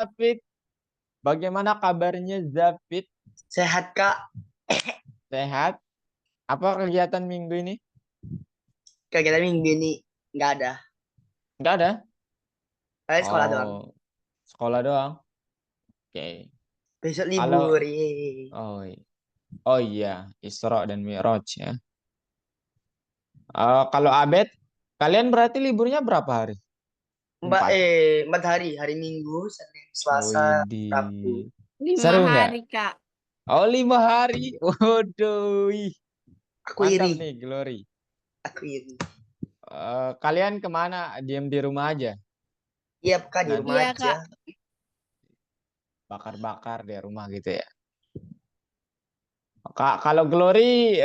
Zafit. Bagaimana kabarnya Zafit? Sehat, Kak. Sehat? Apa kegiatan minggu ini? Kegiatan minggu ini nggak ada. Nggak ada? Sekolah doang. Oh, sekolah doang. Oke. Besok Kalau libur. Yeay. oh iya, Isra dan Mi'raj ya. Kalau Abed, kalian berarti liburnya berapa hari? Mbak, Empat. 4 hari. Hari Minggu, Senin, Selasa, Rabu. Widih. 5 Seru nggak? hari, Kak. Oh, 5 hari. Waduh, ih. Aku Mantap iri. nih, Glory. Aku iri. Kalian kemana? Diam di rumah aja. Iya, Kak, di Nanti rumah Iya, aja. Kak. bakar-bakar di rumah gitu ya. Kalau Glory,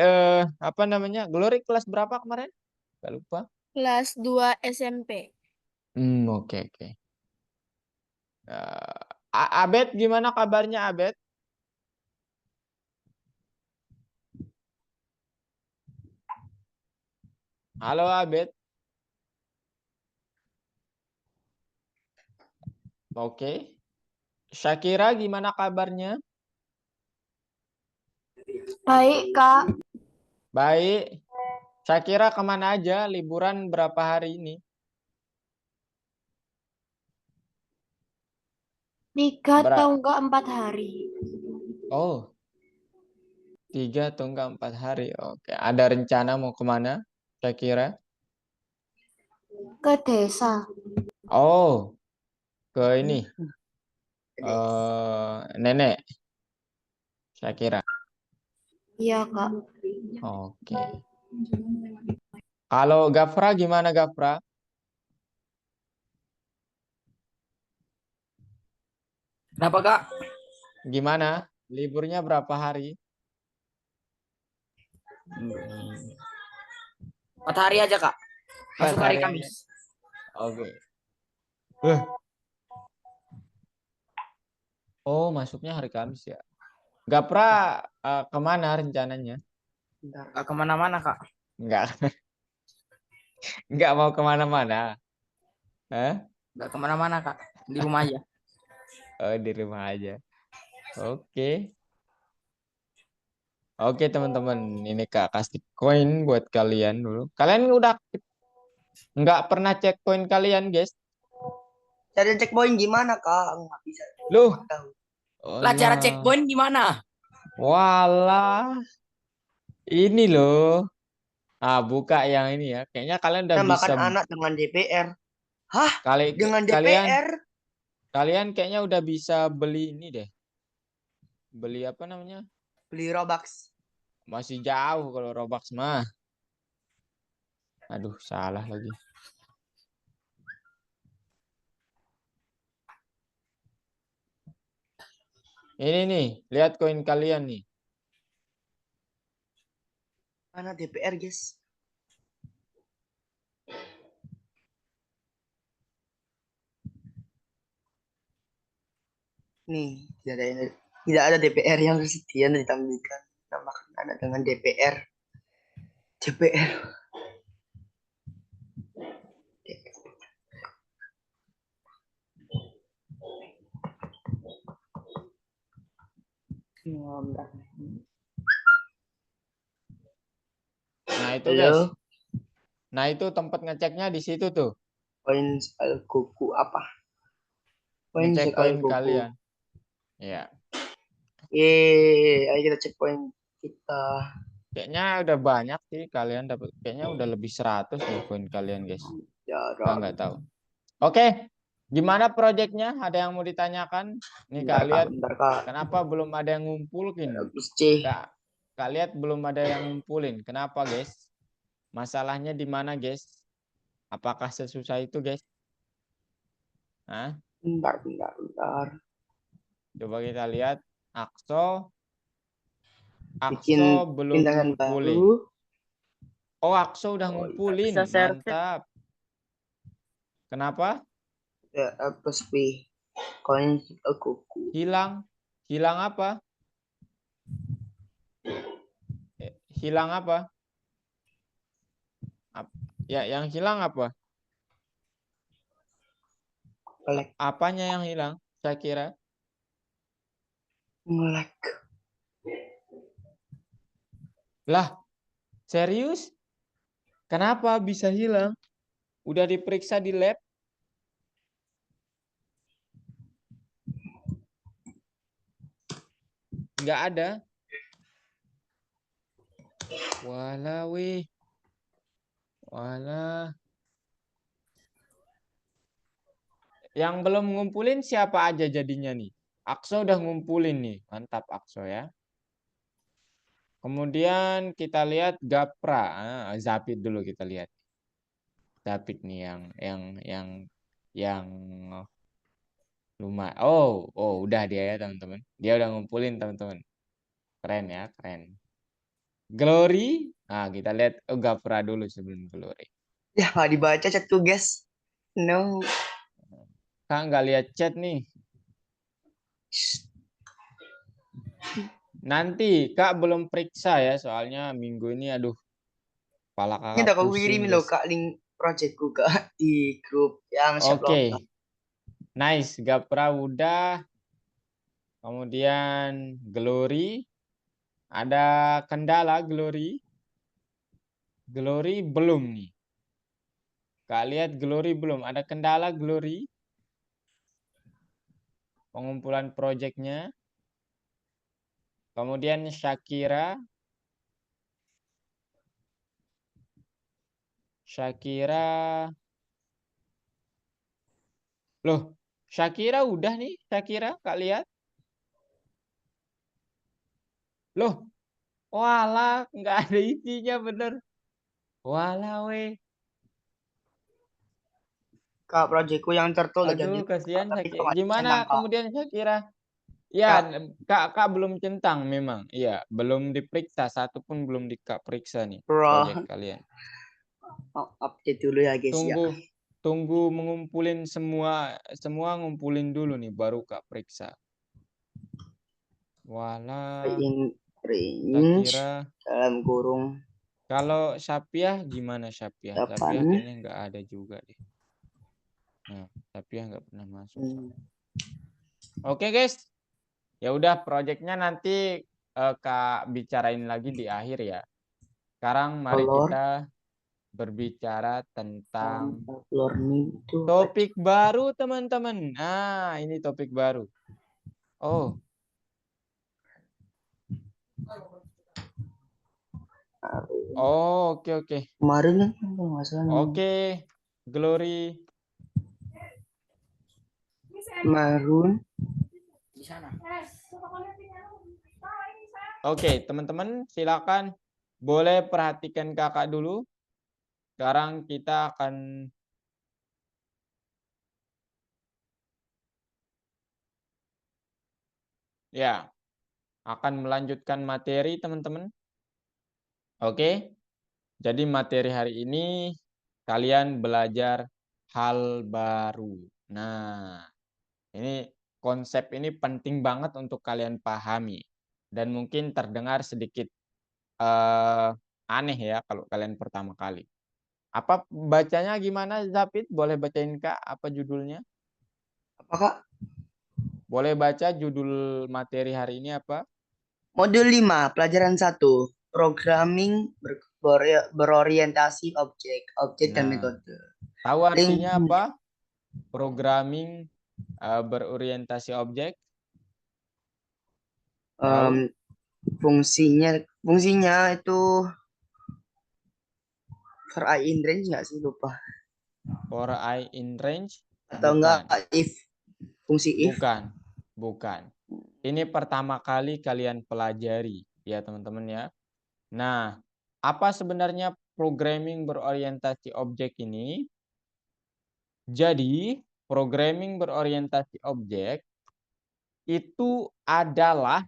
apa namanya? Glory kelas berapa kemarin? Gak lupa. Kelas 2 SMP. Oke, oke. Abed, gimana kabarnya Abed? Halo Abed. Oke. Syakira, gimana kabarnya? Baik, Kak. Baik. Syakira kemana aja? Liburan berapa hari ini? 3 Ber atau enggak 4 hari. oh, 3 atau 4 hari. Oke. Ada rencana mau kemana? Syakira? Ke desa. Oh, ke ini. Jadi, Nenek. Syakira. Iya, Kak. Oke. Kalau Gafra gimana Gafra? Kenapa, Kak? Gimana? Liburnya berapa hari? 4 hari aja, Kak. Masuk 4 hari hari aja. Kamis. Oke. Oh, masuknya hari Kamis ya. Gapra kemana rencananya? bentar. Gak kemana-mana, Kak. Enggak, enggak mau kemana-mana. Hah? Gak kemana-mana, Kak. Di rumah aja. Oh, di rumah aja. Oke. Oke, teman-teman. Ini Kak kasih koin buat kalian dulu. Kalian udah nggak pernah cek koin kalian, guys? Cara checkpoint gimana, Kak? Aku nggak bisa. Loh. Nggak tahu. Lah, cara Allah. checkpoint gimana? Walah. Ini loh. Buka yang ini ya. Kayaknya kalian udah bisa. Tambahkan anak dengan DPR. Hah? Kali Dengan kalian DPR? kalian kayaknya udah bisa beli ini deh. Beli apa namanya? Beli Robux. Masih jauh kalau Robux mah. Aduh, salah lagi. Ini nih, lihat koin kalian nih. Mana DPR, guys? Nih, tidak ada DPR yang tersedia dan ditampilkan. Tambahkan anak dengan DPR. DPR. Nah, itu Halo, guys. Nah, itu tempat ngeceknya di situ tuh. koin Goku apa? Koin Ngecek Al koin Goku. kalian. Ya. Yeay, ayo kita cek poin kita. Kayaknya udah banyak sih kalian dapat. Kayaknya udah lebih 100 nih koin kalian, guys. Jarang. Nggak tahu. Oke. Gimana proyeknya? Ada yang mau ditanyakan? Nih Bentar, Kak, Kak, lihat. bentar, Kak. Kenapa belum ada yang ngumpulin? Bagus, C. Kak lihat belum ada yang ngumpulin. Kenapa, guys? Masalahnya di mana, guys? Apakah sesusah itu, guys? Hah? Bentar. Coba kita lihat. Akso Bikin belum pindangan ngumpulin. baru. Oh, Akso udah Oh, ngumpulin. bisa share. Mantap. Kenapa? Ya, apa sih? Koin Al Goku. Hilang. Hilang apa? Hilang apa? Ya, yang hilang apa? Kolek. Apanya yang hilang? Syakira? Nge-lag. Lah, serius? Kenapa bisa hilang? Udah diperiksa di lab? Nggak ada. Walah weh. Walah. Yang belum ngumpulin siapa aja jadinya nih? Akso udah ngumpulin nih. Mantap Akso ya. Kemudian kita lihat Gapra. Zapid dulu kita lihat. Zapid nih yang lumayan. Oh, udah dia ya teman-teman. Dia udah ngumpulin teman-teman. Keren ya, keren. Glory. Nah, kita lihat Gapra dulu sebelum Glory. Ya nggak dibaca chat tuh guys. No. Kak nggak lihat chat nih. Nanti Kak belum periksa ya, soalnya minggu ini aduh kepala Ini kakak udah aku pusing kirimin loh guys. kak link projectku kak di grup yang siap Oke. lockdown. Nice, Gapra udah. Kemudian Glory. Ada kendala Glory. Glory belum nih. Kak lihat Glory belum. Ada kendala Glory. Pengumpulan proyeknya. Kemudian Syakira. Loh, Syakira udah nih. Syakira, Kak lihat. Loh, walah, nggak ada isinya bener. Walah weh. Kak projectku yang turtle udah jadi. Aduh, kasihan Tapi Syakira. kok nggak Gimana centang kak. kemudian Syakira? Ya, Kak, Kak belum centang memang. Iya, belum diperiksa. Satu pun belum periksa nih proyek bro, kalian. update dulu ya guys ya. Tunggu mengumpulin semua ngumpulin dulu nih baru Kak periksa. Walah, Range Syakira. dalam kurung Kalau Sapiah gimana Sapiah? Sapiah 8. kayaknya nggak ada juga deh. Nah, Sapiah nggak pernah masuk. Oke guys, ya udah proyeknya nanti Kak bicarain lagi di akhir ya. Sekarang mari Color kita berbicara tentang learning itu topik baru teman-teman. Nah, ini topik baru. Oh, oke. kemarin kan kalau nggak salah Oke, Glory. Maroon Di sana. Oke, teman-teman silakan boleh perhatikan kakak dulu. Sekarang kita akan melanjutkan materi teman-teman. Oke, jadi materi hari ini kalian belajar hal baru. Nah, ini konsep ini penting banget untuk kalian pahami. Dan mungkin terdengar sedikit aneh ya kalau kalian pertama kali. Apa bacanya gimana Zapid? Boleh bacain Kak apa judulnya? apakah Boleh baca judul materi hari ini apa? modul 5 pelajaran 1 programming berorientasi objek dan Nah, metode. tahu Link artinya apa? Programming berorientasi objek. Tahu? fungsinya itu for I in range nggak sih, lupa, For I in range? atau Bukan. enggak if fungsi if. Bukan. Ini pertama kali kalian pelajari ya teman-teman ya. Nah, apa sebenarnya programming berorientasi objek ini? Jadi, programming berorientasi objek itu adalah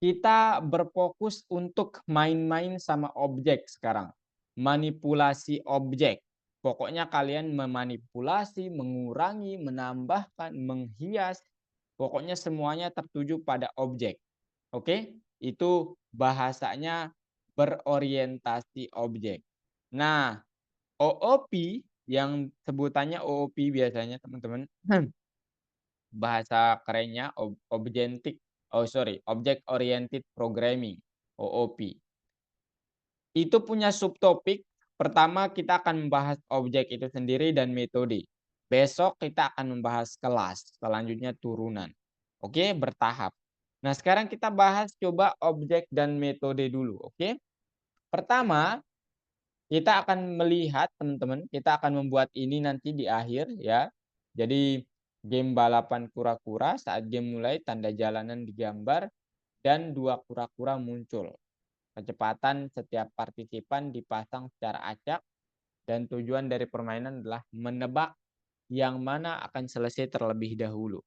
kita berfokus untuk main-main sama objek sekarang. Manipulasi objek. Pokoknya kalian memanipulasi, mengurangi, menambahkan, menghias. Pokoknya semuanya tertuju pada objek. Oke? Itu bahasanya berorientasi objek. Nah, OOP yang sebutannya OOP biasanya teman-teman. bahasa kerennya Object Oriented Programming, OOP. Itu punya subtopik. Pertama kita akan membahas objek itu sendiri dan metode. Besok kita akan membahas kelas, selanjutnya turunan. Oke, bertahap. Nah, sekarang kita bahas coba objek dan metode dulu, oke? Pertama, kita akan melihat teman-teman, kita akan membuat ini nanti di akhir ya. Jadi game balapan kura-kura, saat game mulai tanda jalanan digambar dan 2 kura-kura muncul. Kecepatan setiap partisipan dipasang secara acak dan tujuan dari permainan adalah menebak yang mana akan selesai terlebih dahulu.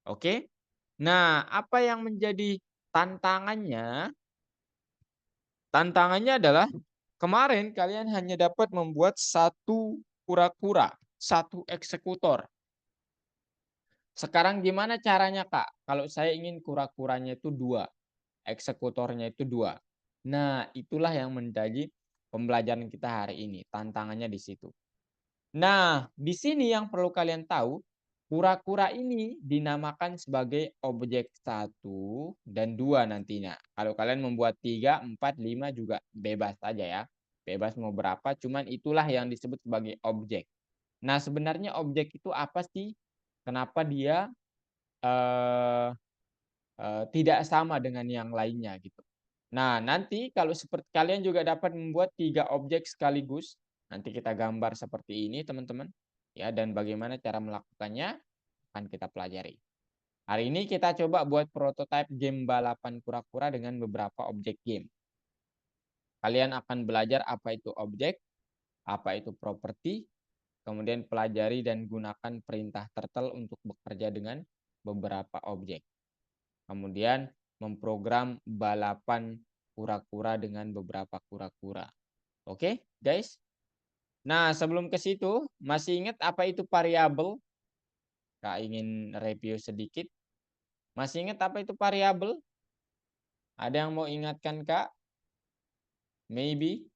Oke? Nah, apa yang menjadi tantangannya? Tantangannya adalah kemarin kalian hanya dapat membuat 1 kura-kura, 1 eksekutor. Sekarang gimana caranya, Kak? Kalau saya ingin kura-kuranya itu 2, eksekutornya itu 2. Nah, itulah yang menjadi pembelajaran kita hari ini. Tantangannya di situ. Nah, di sini yang perlu kalian tahu, kura-kura ini dinamakan sebagai objek 1 dan 2 nantinya. Kalau kalian membuat 3, 4, 5 juga bebas saja ya. Bebas mau berapa, cuman itulah yang disebut sebagai objek. Nah, sebenarnya objek itu apa sih? Kenapa dia tidak sama dengan yang lainnya gitu. Nah, nanti kalau seperti kalian juga dapat membuat 3 objek sekaligus. Nanti kita gambar seperti ini, teman-teman. Ya, dan bagaimana cara melakukannya akan kita pelajari. Hari ini kita coba buat prototipe game balapan kura-kura dengan beberapa objek game. Kalian akan belajar apa itu objek, apa itu properti, kemudian pelajari dan gunakan perintah turtle untuk bekerja dengan beberapa objek. Kemudian memprogram balapan kura-kura dengan beberapa kura-kura. Oke, guys? Nah, sebelum ke situ, masih ingat apa itu variabel? Kak ingin review sedikit. Masih ingat apa itu variabel? Ada yang mau ingatkan, Kak? Maybe?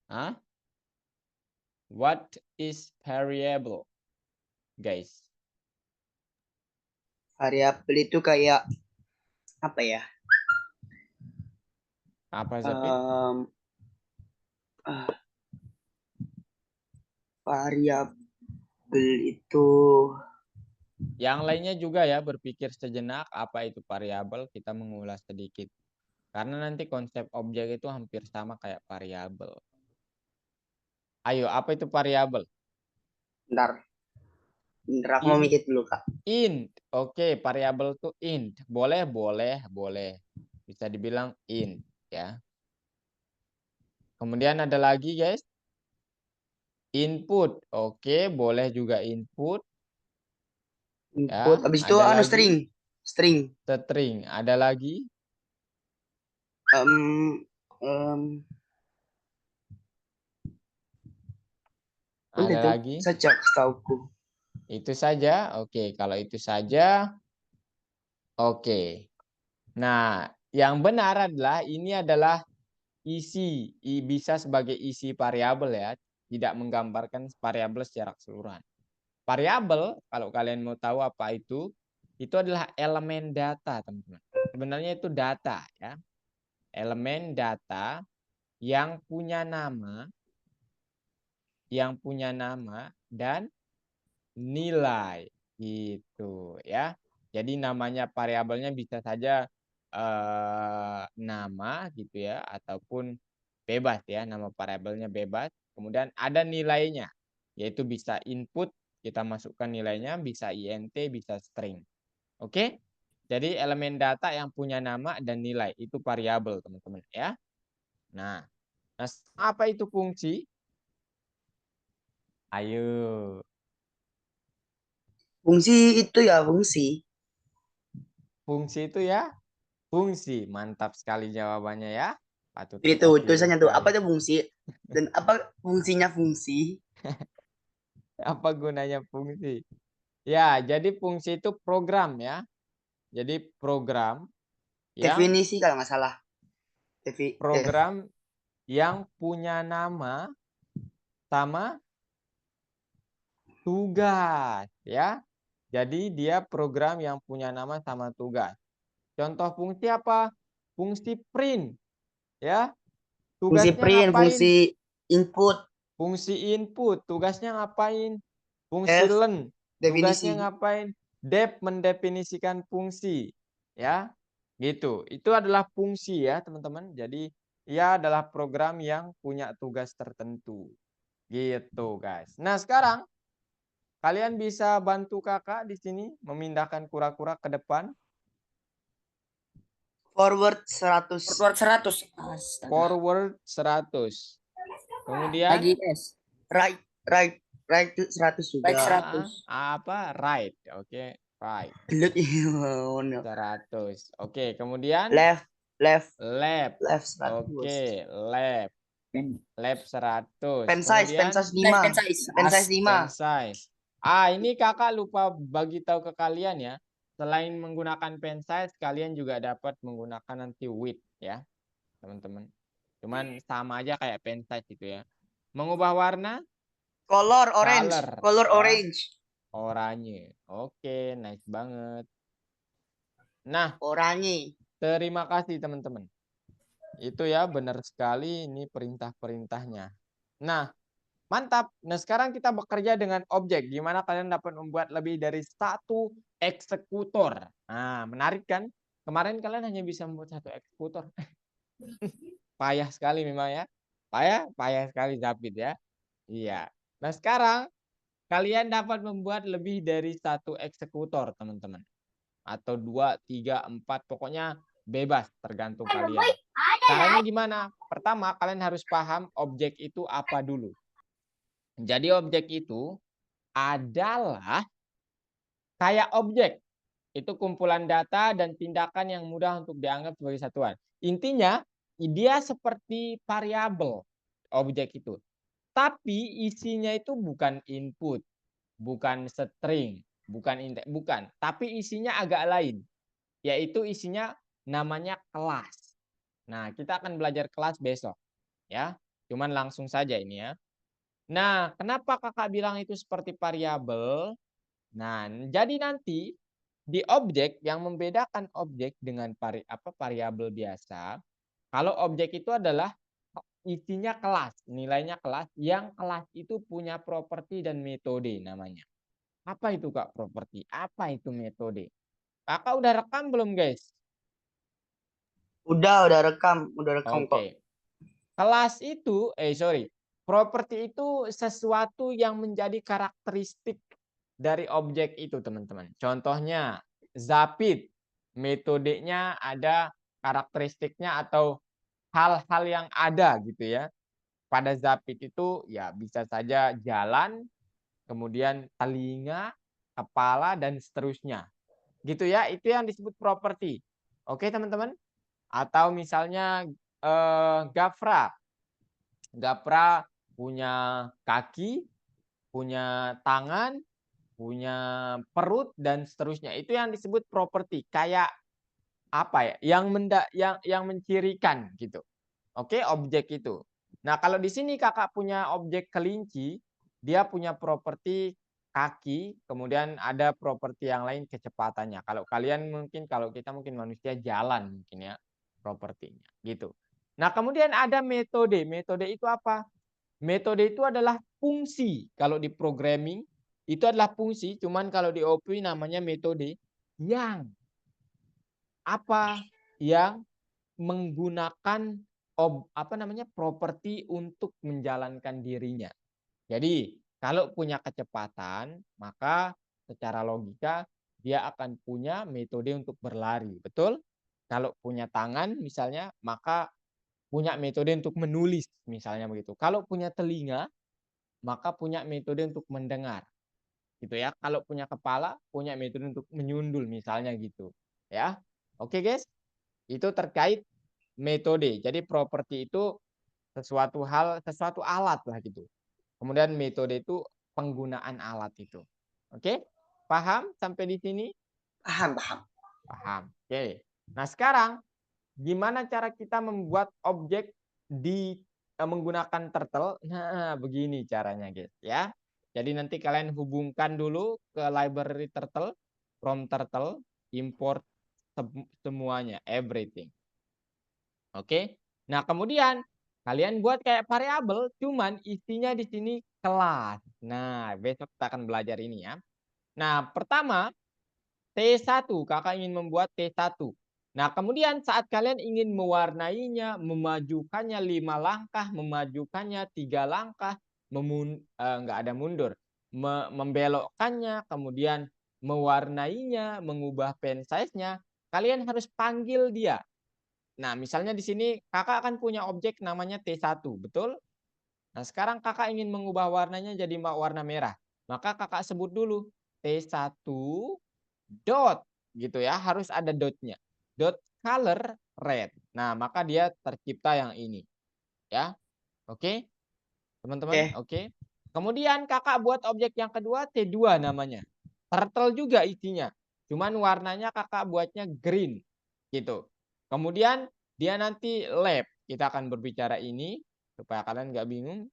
Hah? What is variable, guys? Variabel itu kayak apa ya? Apa, Zapin? Variabel itu Yang lainnya juga ya berpikir sejenak apa itu variabel, kita mengulas sedikit. Karena nanti konsep objek itu hampir sama kayak variabel. Ayo, apa itu variabel? bentar. Bentar aku mau mikir dulu, Kak. Int. Oke, variabel itu int. Boleh. Bisa dibilang int ya. Kemudian ada lagi, guys. Input. Oke, boleh juga input. Input. Ya, Habis itu ada lagi. string. String. String. Ada lagi. Ada Itu lagi. saja setauku. Itu saja. Oke, kalau itu saja. Oke. Nah, yang benar adalah ini adalah isi. Bisa sebagai isi variabel ya. Tidak menggambarkan variabel secara keseluruhan. Variabel, kalau kalian mau tahu apa itu adalah elemen data, teman-teman. Sebenarnya itu data ya. Elemen data yang punya nama dan nilai gitu ya. Jadi namanya variabelnya bisa saja nama gitu ya ataupun bebas ya, nama variabelnya bebas. Kemudian ada nilainya, yaitu bisa input, kita masukkan nilainya, bisa int, bisa string. Oke? Jadi elemen data yang punya nama dan nilai itu variabel, teman-teman ya. Nah, apa itu fungsi? Ayo. Fungsi itu ya fungsi. Fungsi itu ya fungsi. Mantap sekali jawabannya ya. Patut Itu kita tulisannya tuh tirukan. apa itu fungsi dan apa fungsinya fungsi? Apa gunanya fungsi? Ya, jadi fungsi itu program ya. Jadi program yang Definisi kalau nggak salah. program yang punya nama sama tugas ya. Jadi dia program yang punya nama sama tugas. Contoh fungsi apa? Fungsi print, ya. Fungsi Tugasnya print, ngapain? fungsi input, Fungsi input, tugasnya ngapain? Fungsi def, learn, tugasnya definisi. ngapain? Def mendefinisikan fungsi, ya. Gitu. Itu adalah fungsi ya, teman-teman. Jadi ia adalah program yang punya tugas tertentu. Gitu, guys. Nah, sekarang kalian bisa bantu kakak di sini memindahkan kura-kura ke depan. Forward 100. Forward 100. Astaga. Forward 100. Kemudian Lagi S. Right, itu 100 juga. Right 100. apa? Right. Oke, right. Gelut oh, no. 100. Oke, kemudian Left, left. 100. Oke, left. Pen Left 100. Pen size, Kemudian size. 5. Pen size 5. pen size. Ini kakak lupa bagi tahu ke kalian ya. Selain menggunakan pen size, kalian juga dapat menggunakan nanti width ya, teman-teman. Cuman sama aja kayak pen size itu ya. Mengubah warna Color orange. Color, ya. Orange. Oranye. Oke, nice banget. Nah, Oranye. terima kasih teman-teman. Itu ya, benar sekali ini perintah-perintahnya. Nah, mantap. Nah, sekarang kita bekerja dengan objek. Gimana kalian dapat membuat lebih dari satu eksekutor? Nah, menarik kan? Kemarin kalian hanya bisa membuat satu eksekutor. Payah sekali memang ya. Payah sekali David ya. Iya. Nah, sekarang kalian dapat membuat lebih dari satu eksekutor, teman-teman. Atau 2, 3, 4, pokoknya bebas tergantung kalian. Caranya gimana? Pertama, kalian harus paham objek itu apa dulu. Jadi objek itu adalah kayak objek. Itu kumpulan data dan tindakan yang mudah untuk dianggap sebagai satuan. Intinya, dia seperti variabel objek itu. Tapi isinya itu bukan input, bukan string, bukan. Tapi isinya agak lain. Yaitu isinya namanya kelas. Nah, kita akan belajar kelas besok. Ya, cuman langsung saja ini ya. Nah, kenapa kakak bilang itu seperti variabel? Nah, jadi nanti di objek yang membedakan objek dengan variabel biasa, kalau objek itu adalah isinya kelas, nilainya kelas, yang kelas itu punya properti dan metode namanya. Apa itu Kak properti? Apa itu metode? Kakak udah rekam belum guys? Udah rekam kok. Oke. Kelas itu, properti itu sesuatu yang menjadi karakteristik dari objek itu, teman-teman. Contohnya, Zapid. Metodenya ada karakteristiknya atau hal-hal yang ada gitu ya. Pada Zapid itu ya bisa saja jalan, kemudian telinga, kepala, dan seterusnya. Gitu ya, itu yang disebut properti. Oke, teman-teman? Atau misalnya Gafra. Gapra punya kaki, punya tangan, punya perut dan seterusnya. Itu yang disebut properti. Kayak apa ya? Yang mencirikan gitu. Oke, objek itu. Nah, kalau di sini kakak punya objek kelinci, dia punya properti kaki, kemudian ada properti yang lain kecepatannya. Kalau kita mungkin manusia jalan mungkin ya propertinya gitu. Nah, kemudian ada metode. Metode itu apa? Metode itu adalah fungsi. Kalau di programming itu adalah fungsi, cuman kalau di OP namanya metode yang apa? Yang menggunakan properti untuk menjalankan dirinya. Jadi, kalau punya kecepatan, maka secara logika dia akan punya metode untuk berlari, betul? Kalau punya tangan misalnya, maka punya metode untuk menulis misalnya begitu. Kalau punya telinga, maka punya metode untuk mendengar. Gitu ya. Kalau punya kepala, punya metode untuk menyundul misalnya gitu, ya. Oke, guys. Itu terkait metode. Jadi properti itu sesuatu alat lah gitu. Kemudian metode itu penggunaan alat itu. Oke? Paham sampai di sini? Paham. Paham. Oke. Nah, sekarang gimana cara kita membuat objek menggunakan turtle? Nah, begini caranya, guys, ya. Jadi nanti kalian hubungkan dulu ke library Turtle, from Turtle, import semuanya, everything. Oke. Nah, kemudian kalian buat kayak variabel, cuman isinya di sini kelas. Nah, besok kita akan belajar ini ya. Nah, pertama T1, kakak ingin membuat T1. Nah, kemudian saat kalian ingin mewarnainya, memajukannya 5 langkah, memajukannya 3 langkah, nggak ada mundur, membelokkannya, kemudian mewarnainya, mengubah pen size-nya, kalian harus panggil dia. Nah, misalnya di sini kakak akan punya objek namanya T1, betul? Nah, sekarang kakak ingin mengubah warnanya jadi warna merah. Maka kakak sebut dulu T1 dot gitu ya, harus ada dotnya. Dot color red. Nah, maka dia tercipta yang ini. Ya. Oke? Teman-teman, oke. Kemudian kakak buat objek yang kedua T2 namanya. Turtle juga isinya. Cuman warnanya kakak buatnya green gitu. Kemudian dia nanti lab. Kita akan berbicara ini supaya kalian nggak bingung.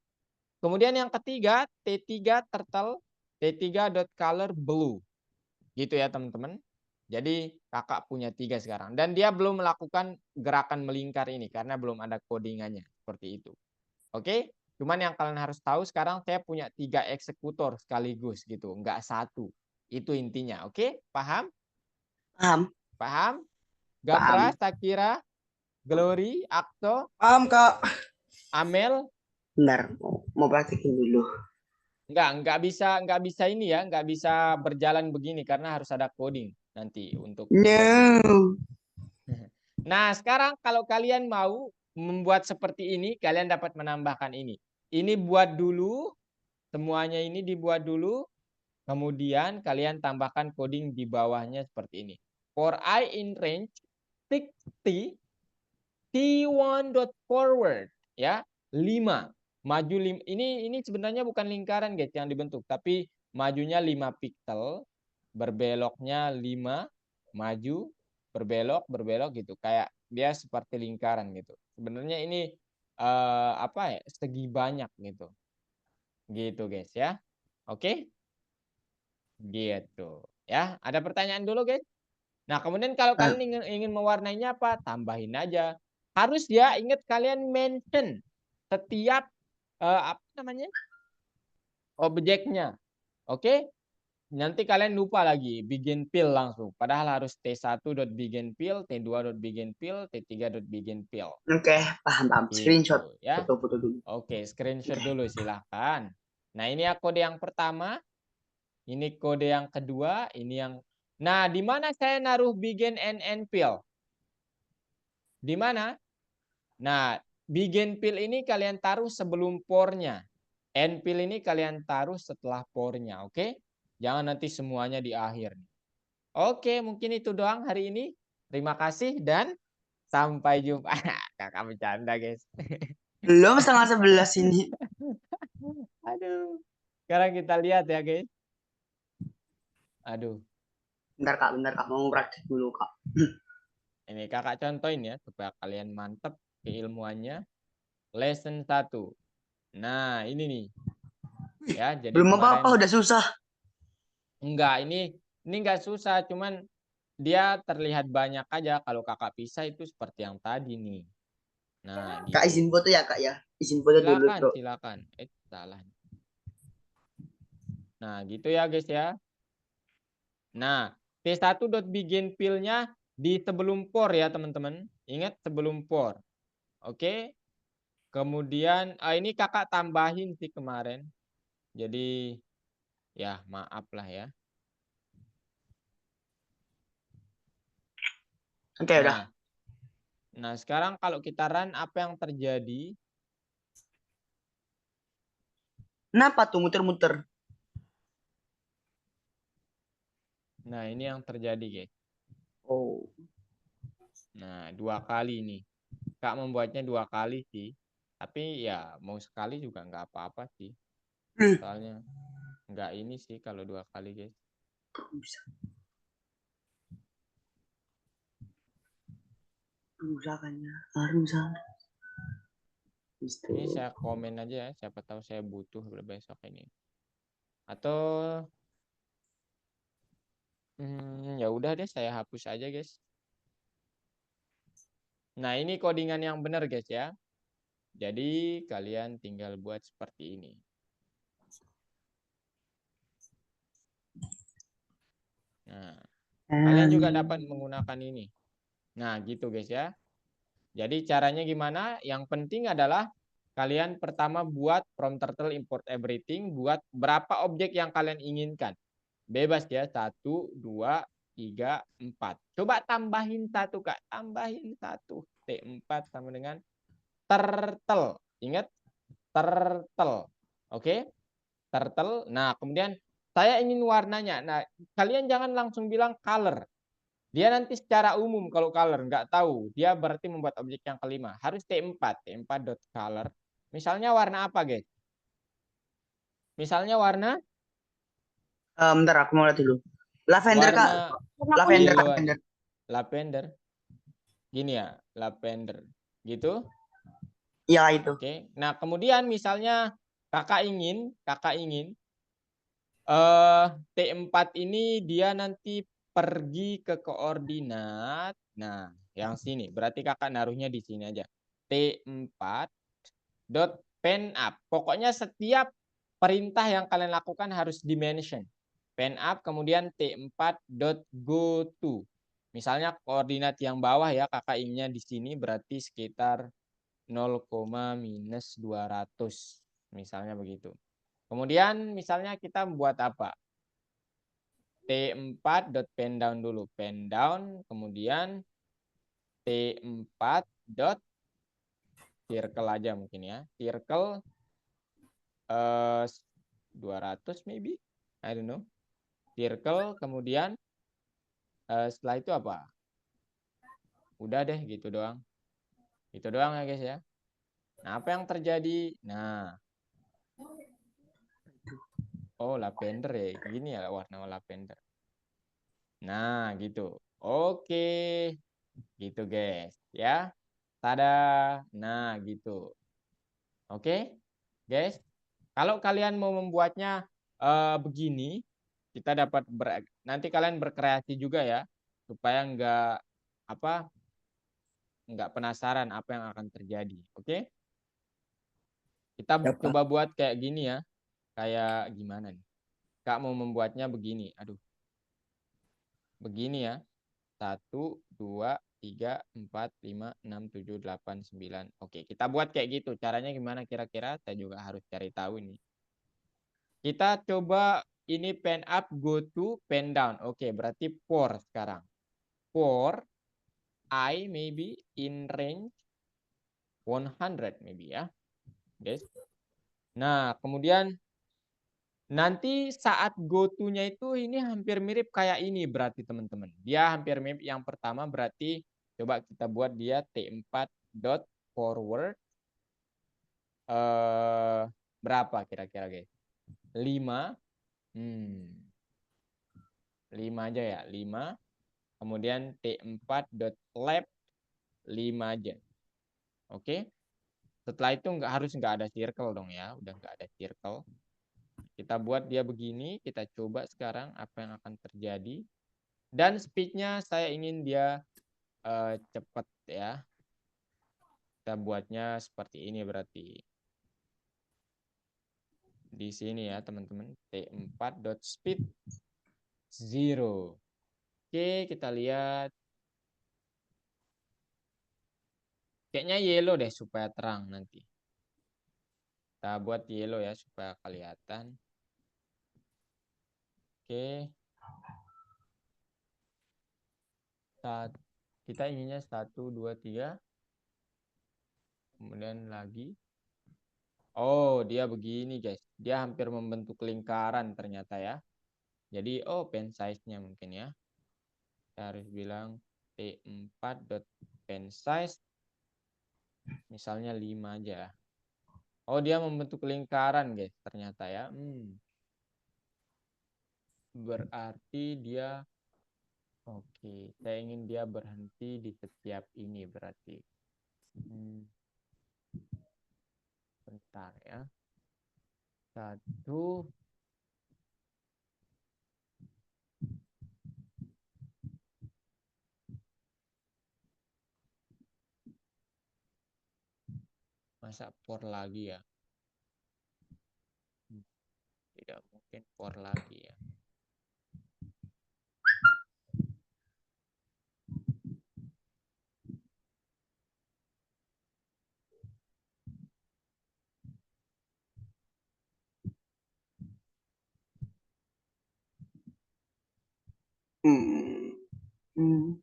Kemudian yang ketiga T3 turtle, T3 dot color blue. Gitu ya teman-teman. Jadi kakak punya 3 sekarang. Dan dia belum melakukan gerakan melingkar ini karena belum ada codingannya. Seperti itu. Oke. Cuman yang kalian harus tahu sekarang saya punya 3 eksekutor sekaligus gitu. Enggak satu. Itu intinya. Oke. Paham? Paham? Paham? Paham. Gapra, Sakira, Glory, Akto, Paham, Kak. Amel. Bentar, mau praktekin dulu. Nggak bisa ini ya, nggak bisa berjalan begini karena harus ada coding nanti untuk No. Nah, sekarang kalau kalian mau membuat seperti ini, kalian dapat menambahkan ini. Ini buat dulu, semuanya ini dibuat dulu, kemudian kalian tambahkan coding di bawahnya seperti ini. For I in range 60, T1 dot forward ya, 5. Maju ini sebenarnya bukan lingkaran guys yang dibentuk, tapi majunya 5 piksel, berbeloknya 5, maju, berbelok gitu. Kayak dia seperti lingkaran gitu. Sebenarnya ini apa ya? Segi banyak gitu. Gitu guys ya. Oke? Gitu. Ya, ada pertanyaan dulu guys? Nah, kemudian kalau kalian ingin mewarnainya apa? Tambahin aja. Harus ya, ingat kalian mention setiap apa namanya? Objeknya. Oke? Nanti kalian lupa lagi begin fill langsung. Padahal harus T1.begin fill, T2.begin fill, T3.begin fill. Oke, paham. Screenshot. Gitu, ya. Foto-foto dulu. Oke, screenshot dulu silahkan. Nah, ini ya kode yang pertama. Ini kode yang kedua, ini yang Nah, di mana saya naruh begin and end fill? Di mana? Nah, begin fill ini kalian taruh sebelum for-nya. End fill ini kalian taruh setelah for-nya, oke? Jangan nanti semuanya di akhir. Oke, mungkin itu doang hari ini. Terima kasih dan sampai jumpa. Kakak bercanda, guys. Belum 10:30 ini. Aduh. Sekarang kita lihat ya, guys. Aduh. Bentar Kak, mau praktek dulu Kak. Ini kakak contohin ya, supaya kalian mantep keilmuannya. Lesson 1. Nah, ini nih. Ya, jadi Belum kemarin apa-apa udah susah. enggak, ini enggak susah, cuman dia terlihat banyak aja. Kalau kakak pisah itu seperti yang tadi nih. Nah, Kak gitu. izin foto ya Kak ya. Izin foto dulu, Bro. Silakan. Salah. Nah, gitu ya guys ya. Nah, T1.begin fill-nya di sebelum for ya teman-teman. Ingat sebelum for. Oke. Kemudian ini kakak tambahin sih kemarin. Jadi ya maaf lah ya. Oke, udah. Nah, sekarang kalau kita run apa yang terjadi? Kenapa tuh muter-muter? Nah, ini yang terjadi, guys. Oh. Nah, 2 kali nih. Kak membuatnya 2 kali sih. Tapi ya mau sekali juga nggak apa-apa sih. Soalnya nggak ini sih kalau 2 kali, guys. Rusak. Ini saya komen aja ya. Siapa tahu saya butuh besok ini. Atau ya udah deh saya hapus aja guys. Nah ini codingan yang benar guys ya. Jadi kalian tinggal buat seperti ini. Nah, kalian juga dapat menggunakan ini. Nah, gitu guys ya. Jadi caranya gimana? Yang penting adalah kalian pertama buat from turtle import everything, buat berapa objek yang kalian inginkan. Bebas ya, 1, 2, 3, 4. Coba tambahin 1 Kak, tambahin 1. T4 sama dengan turtle. Ingat? Turtle. Oke? Turtle. Nah, kemudian saya ingin warnanya. Nah, kalian jangan langsung bilang color. Dia nanti secara umum kalau color nggak tahu, dia berarti membuat objek yang kelima. Harus T4, T4.color. Misalnya warna apa, guys? Misalnya warna Bentar aku mau lihat dulu. Lavender Kak. warna Lavender, yellow aja. lavender. Lavender. Gini ya, lavender. Gitu. Iya itu. Oke. Nah, kemudian misalnya kakak ingin T4 ini dia nanti pergi ke koordinat. Nah, yang sini. Berarti kakak naruhnya di sini aja. T4 dot pen up. Pokoknya setiap perintah yang kalian lakukan harus dimention. Pen up kemudian T4 dot go to. Misalnya koordinat yang bawah ya kakak inginnya di sini berarti sekitar 0, minus 200. Misalnya begitu. Kemudian misalnya kita buat apa? T4 dot pen down dulu. Pen down kemudian T4 dot circle aja mungkin ya. Circle 200 maybe. I don't know. Circle kemudian setelah itu apa? Udah deh gitu doang. Gitu doang ya guys ya. Nah, apa yang terjadi? Nah. Oh, lavender ya. Gini ya warna lavender. Nah, gitu. Oke. Gitu guys, ya. Tada. Nah, gitu. Oke, guys. Kalau kalian mau membuatnya begini, kita dapat nanti kalian berkreasi juga ya, supaya nggak penasaran apa yang akan terjadi. Oke, kita Ya, Pak. coba buat kayak gini ya, kayak gimana nih? Kak mau membuatnya begini, aduh, begini ya. 1, 2, 3, 4, 5, 6, 7, 8, 9. Oke, kita buat kayak gitu. Caranya gimana kira-kira? Saya juga harus cari tahu nih. Kita coba ini pen up, go to, pen down. Oke, berarti for sekarang. For I maybe in range 100 maybe ya. Guys. Nah, kemudian nanti saat go to-nya itu ini hampir mirip kayak ini berarti teman-teman. Dia hampir mirip yang pertama berarti coba kita buat dia T4 dot forward berapa kira-kira guys? 5. 5 aja ya, 5. Kemudian T4 dot left 5 aja. Oke. Setelah itu nggak ada circle dong ya, udah nggak ada circle. Kita buat dia begini, kita coba sekarang apa yang akan terjadi. Dan speednya saya ingin dia cepat ya. Kita buatnya seperti ini berarti. Di sini ya teman-teman. T4 dot speed 0. Oke, kita lihat. Kayaknya yellow deh supaya terang nanti. Kita buat yellow ya supaya kelihatan. Oke. Kita inginnya 1, 2, 3. Kemudian lagi. Oh, dia begini guys. Dia hampir membentuk lingkaran ternyata ya. Jadi, pen size-nya mungkin ya. Kita harus bilang T4 dot pen size. Misalnya 5 aja. Oh, dia membentuk lingkaran guys ternyata ya. Berarti dia oke. Saya ingin dia berhenti di setiap ini berarti. Bentar ya. 1, Masa for lagi ya? Tidak mungkin for lagi ya. Hmm. Hmm.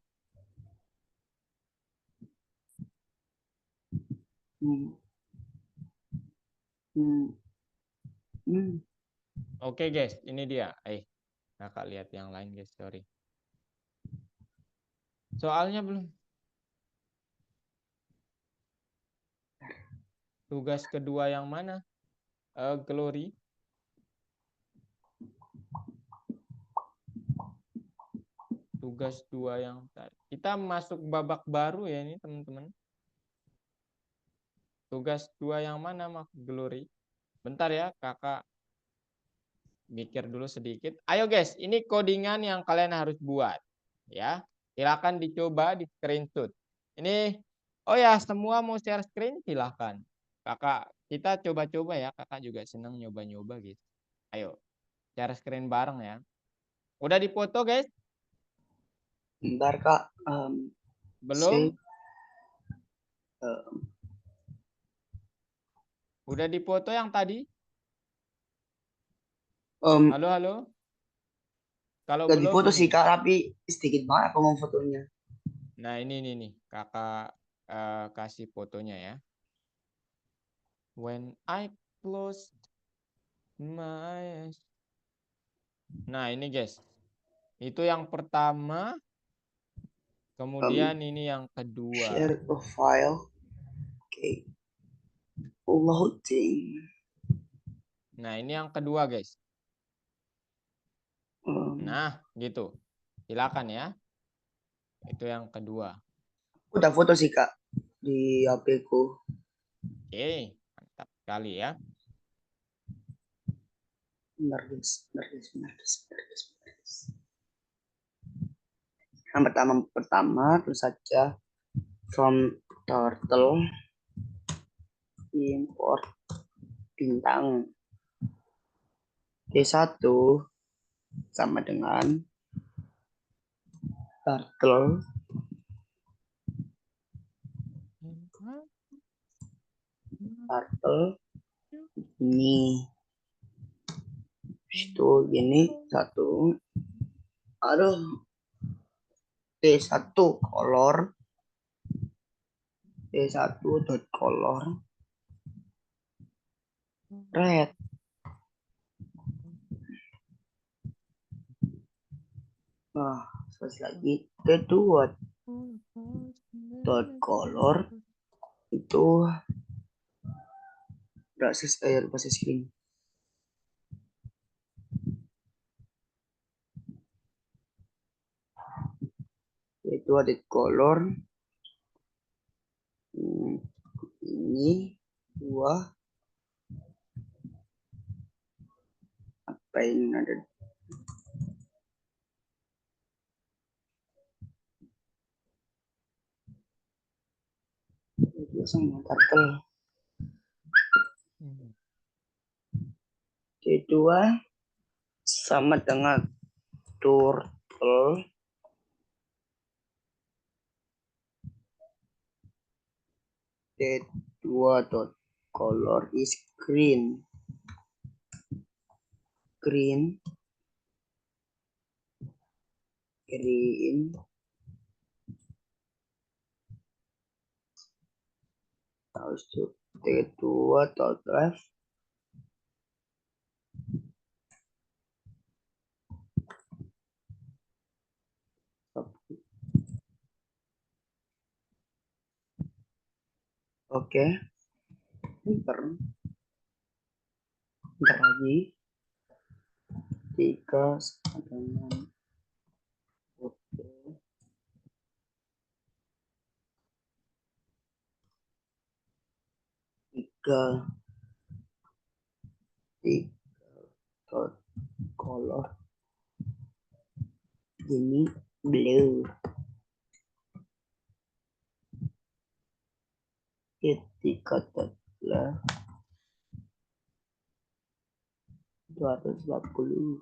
Hmm. Hmm. Hmm. Oke guys, ini dia. Kakak lihat yang lain guys, sorry. Soalnya belum. Tugas kedua yang mana? Glory. Tugas 2 yang tadi. Kita masuk babak baru ya ini teman-teman. Tugas 2 yang mana Mak Glory? Bentar ya, kakak mikir dulu sedikit. Ayo guys, ini codingan yang kalian harus buat. Ya, silakan dicoba di screenshot. Ini, oh ya, semua mau share screen silahkan. Kakak, kita coba-coba ya. Kakak juga senang nyoba-nyoba gitu. Ayo, share screen bareng ya. Udah dipoto guys? Bentar Kak. Belum? Save. Um, Udah dipoto yang tadi? Halo, halo. Kalau Gak belum difoto ini. sih Kak, tapi sedikit banget aku mau fotonya. Nah, ini nih. Kakak kasih fotonya ya. When I close my eyes. Nah, ini guys. Itu yang pertama. Kemudian ini yang kedua. Share a file. Oke. Loading. Nah, ini yang kedua guys. Nah, gitu. Silakan ya. Itu yang kedua. Udah foto sih Kak di HP ku. Oke, mantap sekali ya. Bentar guys. Yang pertama terus saja from turtle import bintang D1 sama dengan turtle ini itu gini satu. Aduh, D1 color dot color red. Nah, terus lagi kedua dot color itu proses air proses screen. Itu ada color ini dua apa ini ada sama turtle. Kedua sama dengan turtle D2 dot color is green harus D2 dot left oke. Bentar lagi 3 dengan oke. 3 dot color ini blue. Ketika dot left 240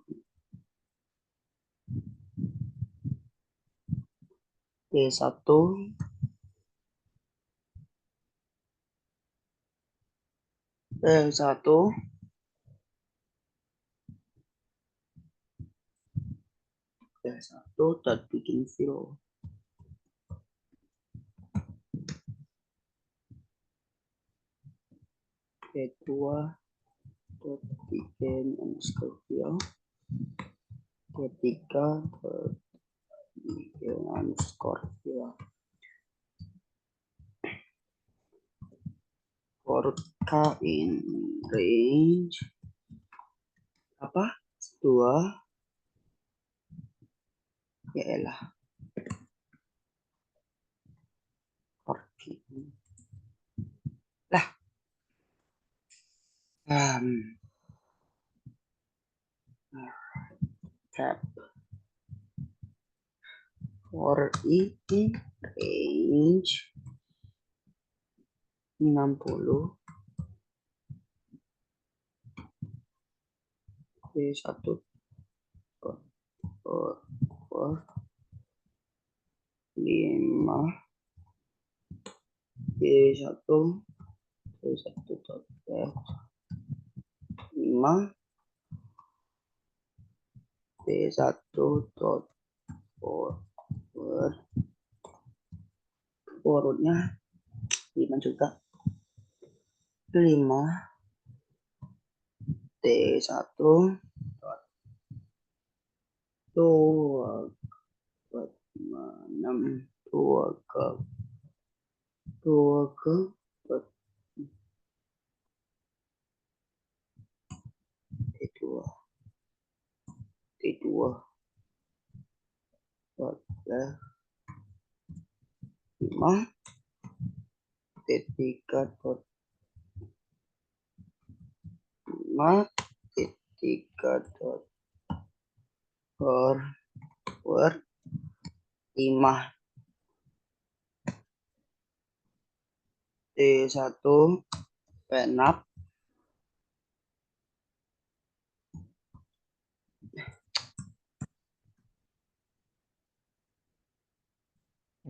T1 T1 T1 dan bikin file T2 dot bikin underscore file T3 dot bikin underscore file for k in range apa 2 ya elah for k lah tab for i in range 60 T1 for 5 T1 dot get 5 T1 dot forwardnya 5 juga 5 T1 dot 2 6 2 ke dot T2 dot 5 T3 dot 5 T3 dot forward 5 T1 penap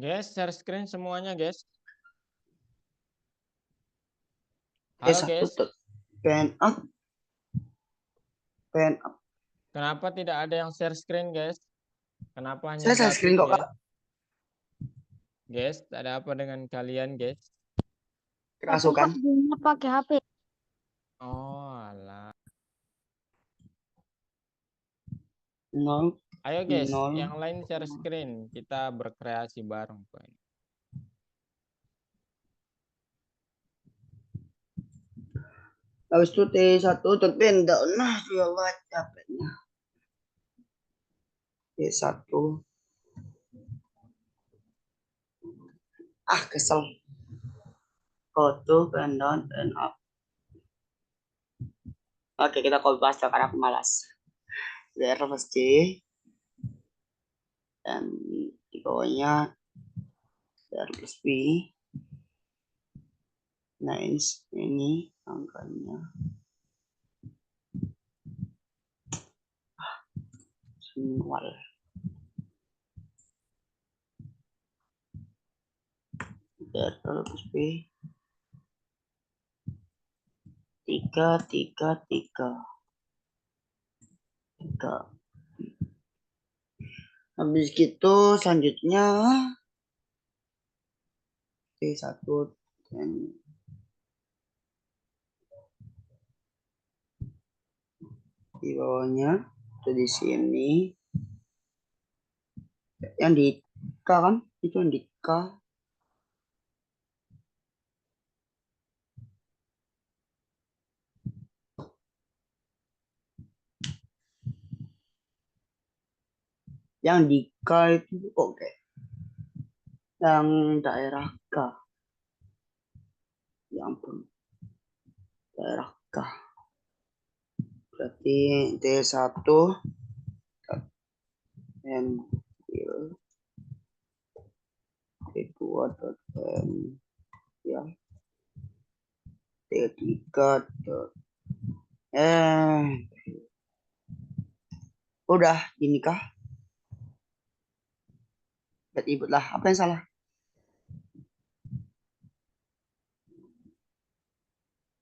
Guys, share screen semuanya, guys. Halo, T1 guys. dot penap Kenapa tidak ada yang share screen, guys? Kenapa hanya saya share satu, screen kok, guys? Kak. Guys, ada apa dengan kalian, guys? Kerasukan pakai HP. Oh, alah. 0 Ayo, guys, 0 yang lain share screen. Kita berkreasi bareng, Pak. habis itu T1 dot benda nah ya Allah capeknya T1 kesel foto benda dan up. Oke, kita copy paste karena aku malas. DR plus C dan di bawahnya DR plus B. Nah ini angkanya semua. DR plus B 3. Habis gitu selanjutnya T1 dan di bawahnya itu di sini yang di K kan itu yang di K yang di K itu oke yang daerah K ya ampun daerah K berarti T1 dan T2 dot ya T3 dot. Udah ini kah? Ribet lah. Apa yang salah?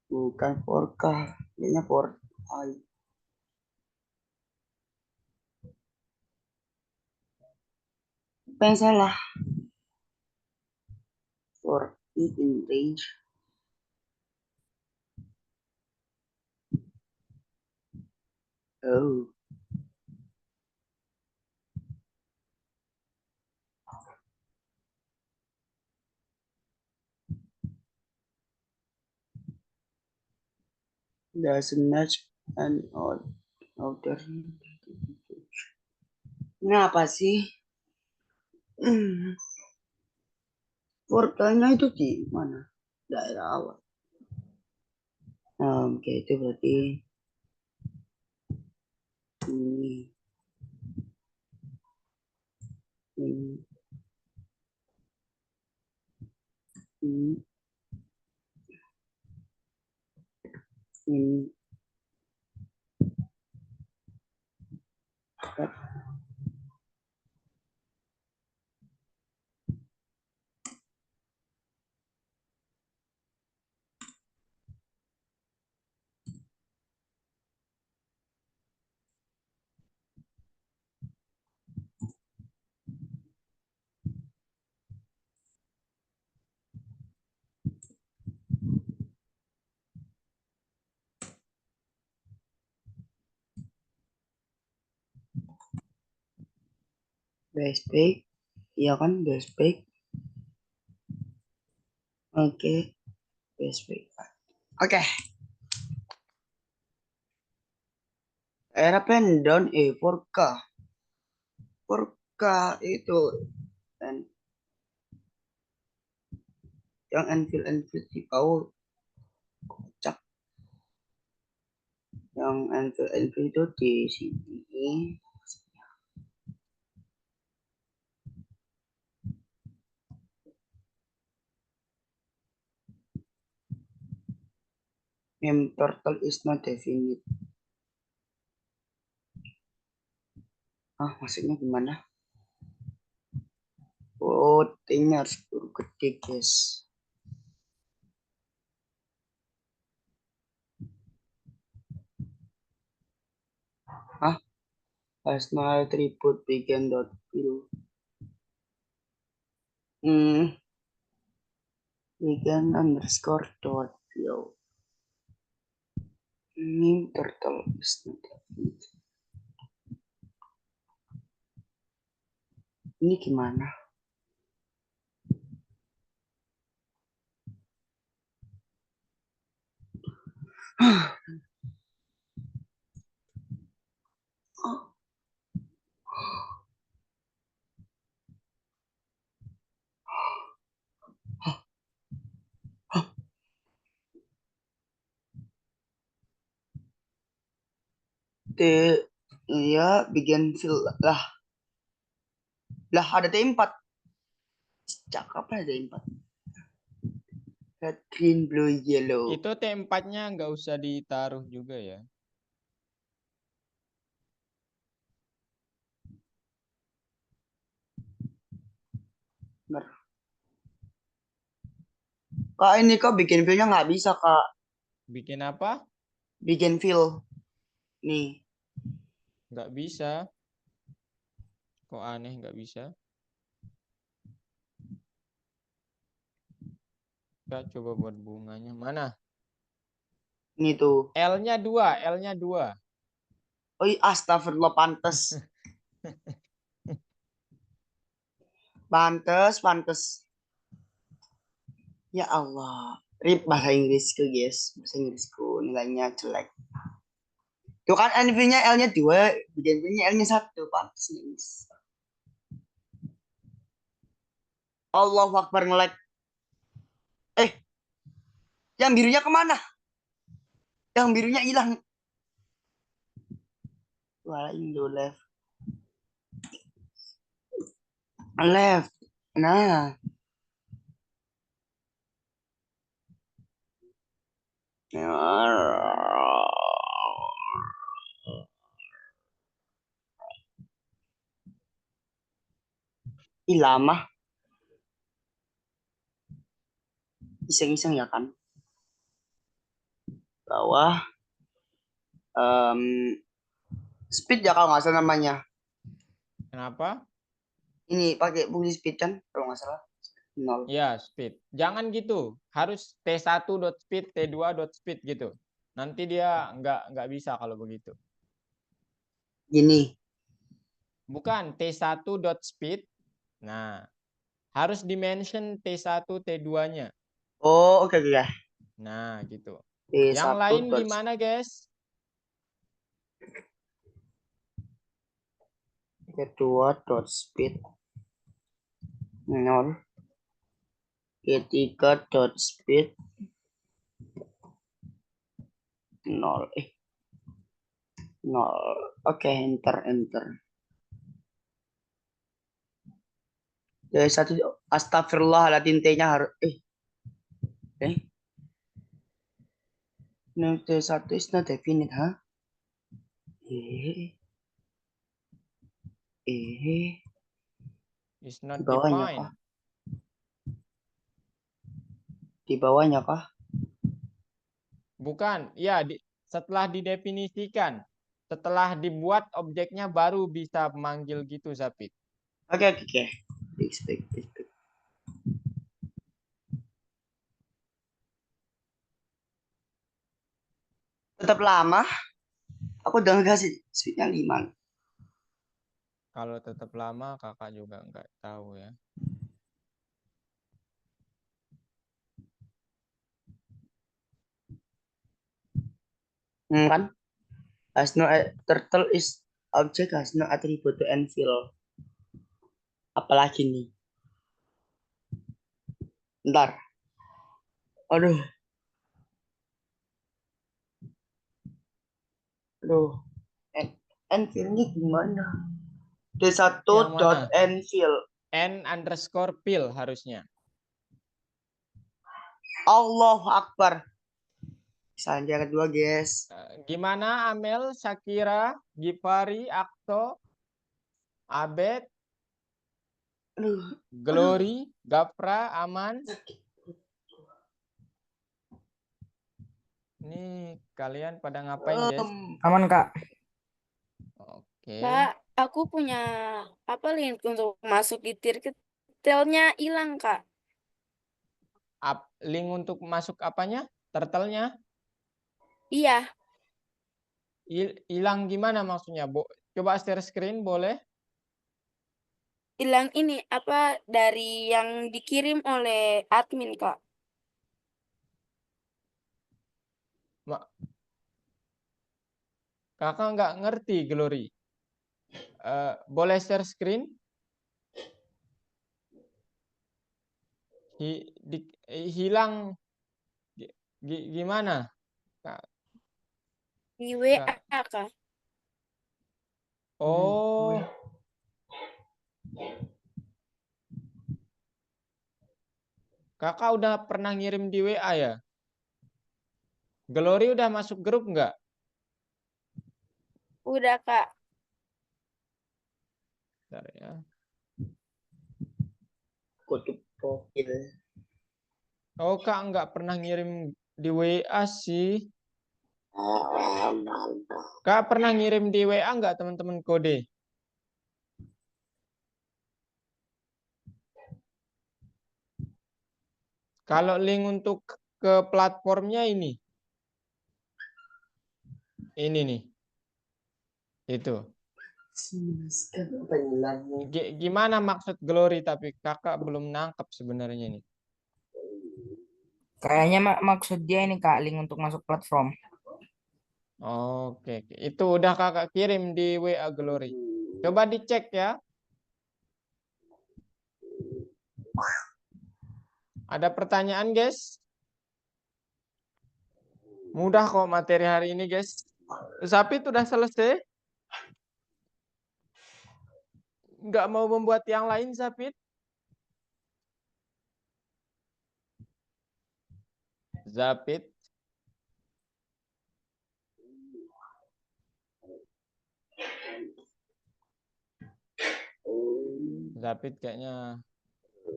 Bukan for kah? Kayaknya for I. Apa yang salah? For it in range. Oh. Doesn't match an outer. Ini apa sih? Portalnya itu di mana? Daerah awal. Oke, itu berarti ini. Ini. Ini. Ini. Basic. Iya kan, basic. Oke, basic. Oke. Era pendon 4K. 4K itu dan yang Enfield di bawah kocak. Yang Enfield itu di sini. Name turtle is not definite. Maksudnya gimana? Oh, tinggal harus gede, guys. Has no attribute begin dot fill. Begin underscore dot fill. Name turtle is not definite. Ini gimana? Ya bikin fill lah. Lah ada T4. Cakep ada T4. Red, green, blue, yellow. Itu T4-nya nggak usah ditaruh juga ya. Bener. Kak ini kok bikin fillnya nggak bisa kak. Bikin apa? Bikin fill. Nih. Nggak bisa. Kok aneh nggak bisa? Kita coba buat bunganya. Mana? Ini tuh. L-nya 2, L-nya 2. Oh iya, astagfirullah pantes. Pantes. Ya Allah. Rip bahasa Inggrisku guys. Bahasa Inggrisku nilainya jelek. Tuh kan NV-nya L-nya 2. Bikin V-nya L-nya 1. Pantes guys. Allahu Akbar nge-lag. Yang birunya kemana? Yang birunya hilang. Wah, Indo left. Left. Nah. Ih, lama. Iseng-iseng ya kan. Bawah. Speed ya kalau nggak salah namanya. Kenapa? Ini pakai bukti speed kan kalau nggak salah. 0. Ya, speed. Jangan gitu. Harus T1.speed, T2.speed gitu. Nanti dia nggak bisa kalau begitu. Gini. Bukan T1.speed. Nah, harus dimention T1, T2-nya. Oh, oke oke. Nah, gitu. T1 Yang lain dot gimana, guys? kedua dot speed 0. Ketiga dot speed 0. 0. Oke, enter. Dari satu astagfirullahaladzim T-nya harus no T1 is not definite, huh? Is not Di bawahnya defined. kah? Di bawahnya kah? Bukan, ya setelah didefinisikan, setelah dibuat objeknya baru bisa memanggil gitu, Zapit. Oke. Expect. Tetap lama. Aku udah ngasih speednya 5. Kalau tetap lama, kakak juga nggak tahu ya. Kan? Turtle is object has no attribute to fill. Apalagi nih? Ntar. Aduh. Fill-nya gimana? D1 Yang dot mana? fill. N_fill harusnya. Allahu Akbar. Saja kedua, guys. Gimana Amel, Shakira, Gifari, Akto, Abed, Aduh. Glory, Gapra, Aman? Ini kalian pada ngapain, guys? Aman, Kak. Oke. Kak, aku punya link untuk masuk di Tirketelnya hilang, Kak. Link untuk masuk apanya? Turtle-nya? Iya, Hilang gimana maksudnya? Coba share screen boleh? hilang ini dari yang dikirim oleh admin, Kak. Kakak nggak ngerti, Glory. Boleh share screen? Hilang gimana? Di WA, Kak. Oh. Kakak udah pernah ngirim di WA ya? Glory udah masuk grup nggak? Udah, Kak. Bentar ya. Kode profil. Oh, Kak nggak pernah ngirim di WA sih. Kak pernah ngirim di WA nggak teman-teman kode? Kalau link untuk ke platformnya ini. Ini nih. Itu. Gimana maksud Glory tapi kakak belum nangkep sebenarnya nih. Kayaknya maksud dia ini, Kak, link untuk masuk platform. Oke. Itu udah kakak kirim di WA Glory. Coba dicek ya. Ada pertanyaan, guys? Mudah kok materi hari ini, guys. Zapit udah selesai? Nggak mau membuat yang lain, Zapit? Zapit? Zapit kayaknya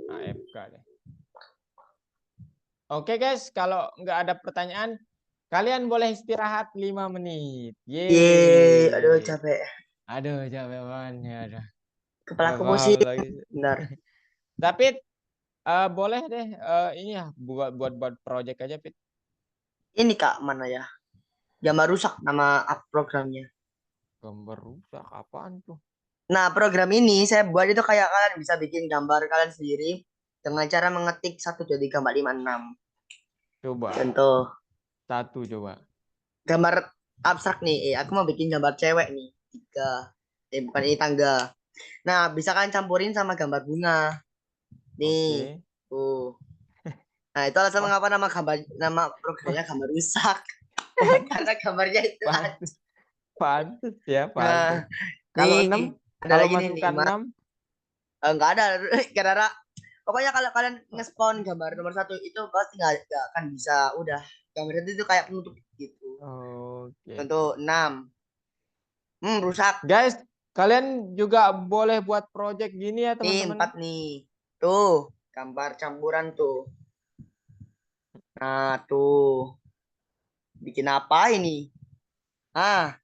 AFK deh. Oke guys, kalau nggak ada pertanyaan, kalian boleh istirahat 5 menit. Yeay, aduh Yeay. capek. Aduh, capek banget ya. Aduh. Kepala Nggak aku paham pusing. lagi. Bentar. Zapit, boleh deh ini ya buat project aja, Pit. Ini Kak, mana ya? Gambar rusak nama programnya. Gambar rusak apaan tuh? Nah, program ini saya buat itu kayak kalian bisa bikin gambar kalian sendiri dengan cara mengetik 1, 2, 3, 4, 5, 6. Coba. Contoh, Satu coba. gambar abstrak nih. Aku mau bikin gambar cewek nih. 3. Bukan ini tangga. Nah, bisa kalian campurin sama gambar bunga. Nih. Oke. Tuh. Nah, itu alasan mengapa nama programnya gambar rusak. Karena gambarnya itu ada. Pantes. Pantes ya, Nah, pantes. Kalau nih, 6, ada kalau lagi nih masukkan 5. 6, Enggak ada karena pokoknya kalau kalian nge-spawn gambar nomor 1 itu pasti nggak akan bisa. Udah, gambar itu kayak penutup gitu. oke. Contoh 6. Rusak. Guys, kalian juga boleh buat project gini ya, Nih teman-teman. 4 nih. Tuh, gambar campuran tuh. Nah, tuh. Bikin apa ini?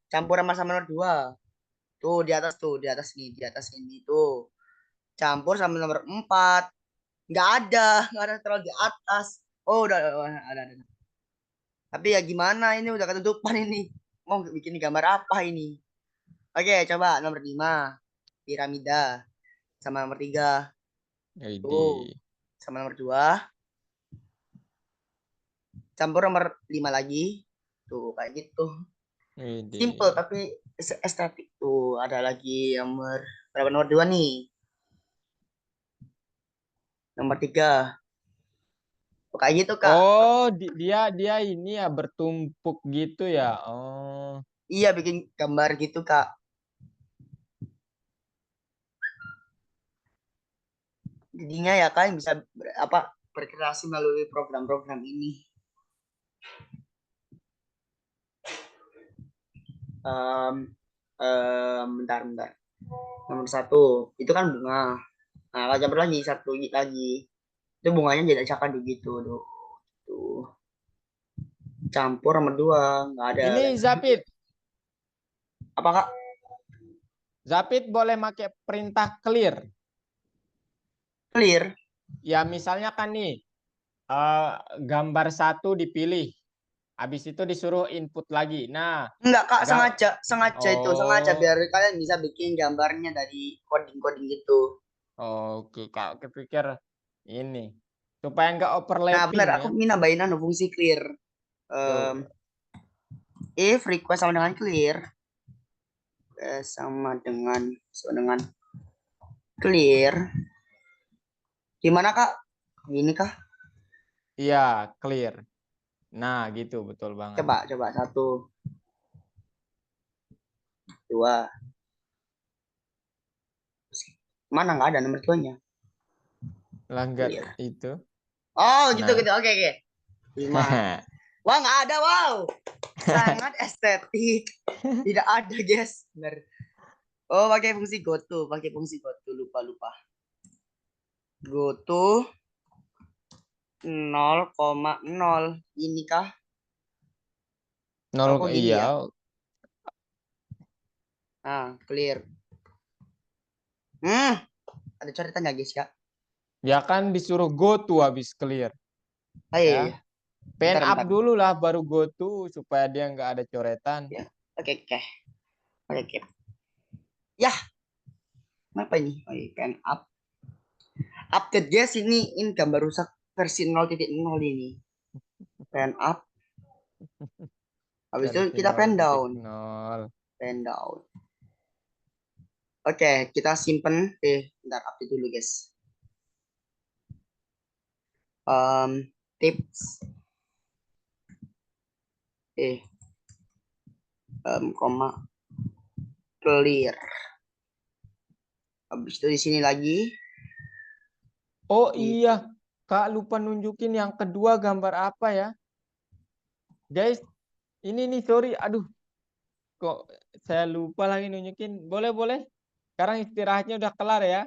Campuran sama nomor 2. Tuh, di atas nih, di atas ini tuh. Campur sama nomor 4. Nggak ada terlalu di atas. Oh, udah, ada. Tapi ya gimana ini udah ketutupan ini. Mau bikin gambar apa ini? Oke, coba nomor 5. Piramida. Sama nomor 3. Tuh. Ide. Sama nomor 2. Campur nomor 5 lagi. Tuh, kayak gitu. Ide. Simple tapi estetik. Tuh, ada lagi nomor berapa, nomor 2 nih. Nomor 3. Kayak gitu, Kak. Oh, dia ini ya bertumpuk gitu ya. Oh. Iya, bikin gambar gitu, Kak. Jadinya ya kalian bisa berkreasi melalui program-program ini. Bentar. Nomor 1 itu kan bunga. Nah, kalau campur lagi 1 lagi. Itu bunganya jadi acakan begitu, tuh. Campur nomor 2 nggak ada. Ini Zapit. Apa, Kak? Zapit boleh pakai perintah clear. Clear? Ya, misalnya kan nih, gambar 1 dipilih. Habis itu disuruh input lagi. Nah, Enggak, Kak, Gak- sengaja oh, biar kalian bisa bikin gambarnya dari coding-coding gitu. oke, Kak, kepikir ini supaya nggak Nah, overlapping benar, ya. aku ingin nambahin fungsi clear. Tuh. If request sama dengan clear sama dengan clear. Gimana, Kak? Ini kah? Iya, clear. Nah, gitu betul banget. Coba 1, 2. Mana nggak ada nomor 2-nya? Langgar Clear. itu. Oh, gitu. Nah. Oke. 5. Wah, nggak ada, wow. Sangat estetik. Tidak ada, guys. Benar. Oh, pakai fungsi goto. Lupa. Goto 0,0. Ini kah? 0, Aku gini ya. iya. Clear. Ada coretan nggak, guys ya? Ya kan disuruh go to habis clear. Iya. Ya. Pen up Bentar. dulu lah baru go to supaya dia nggak ada coretan. Ya. Oke. Ya. Apa ini? Oh, iya, pen up. Update, guys, ini gambar rusak versi 0.0 ini. Pen up. Habis itu kita pen down. 0.0. Oke, kita simpen. Bentar, update dulu, guys. Tips. Koma clear. Habis itu di sini lagi. Oh iya, Kak lupa nunjukin yang kedua gambar apa ya. Guys, ini nih sorry, aduh. Kok saya lupa lagi nunjukin. Boleh. Sekarang istirahatnya udah kelar ya.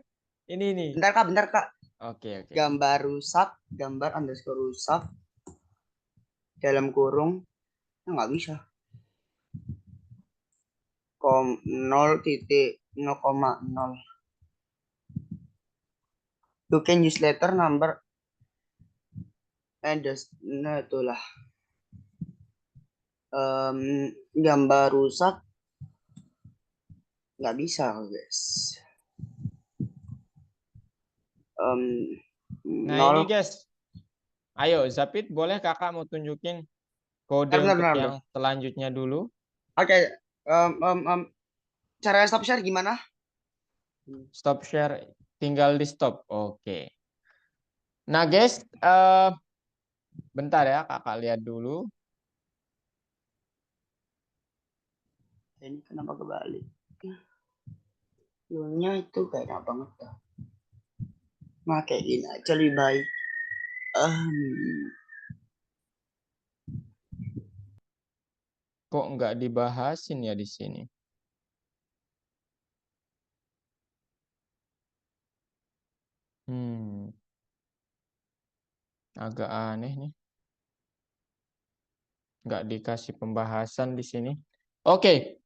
Ini nih. Bentar kak. Oke. Gambar rusak, gambar underscore rusak dalam kurung, nggak bisa. 0.0,0. You can use letter number and nah itulah. Gambar rusak nggak bisa guys. Nah ini 0. guys. Ayo Zapit, boleh kakak mau tunjukin kode untuk Bentar. yang selanjutnya dulu. Oke. Cara stop share gimana? Stop share, tinggal di stop. Oke. Nah guys, bentar ya kakak lihat dulu. Ini kenapa kebalik? Nya itu kayak apa banget dah. Makein aja lebih baik. Kok nggak dibahasin ya di sini? Agak aneh nih. Nggak dikasih pembahasan di sini. Oke.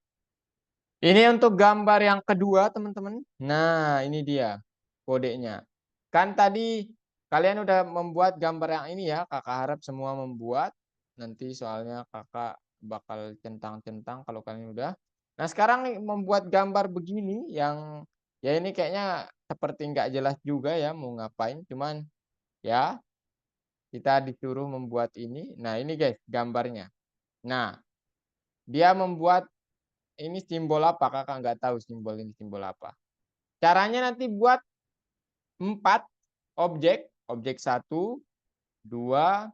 Ini untuk gambar yang kedua, teman-teman. Nah, ini dia kodenya. Kan tadi kalian udah membuat gambar yang ini ya. Kakak harap semua membuat. Nanti soalnya kakak bakal centang-centang kalau kalian udah. Nah, sekarang nih membuat gambar begini yang ya ini kayaknya seperti nggak jelas juga ya mau ngapain. Cuman ya kita disuruh membuat ini. Nah, ini guys gambarnya. Nah, dia membuat ini simbol apa? Kakak nggak tahu simbol ini simbol apa. Caranya nanti buat 4 objek. Objek 1, 2,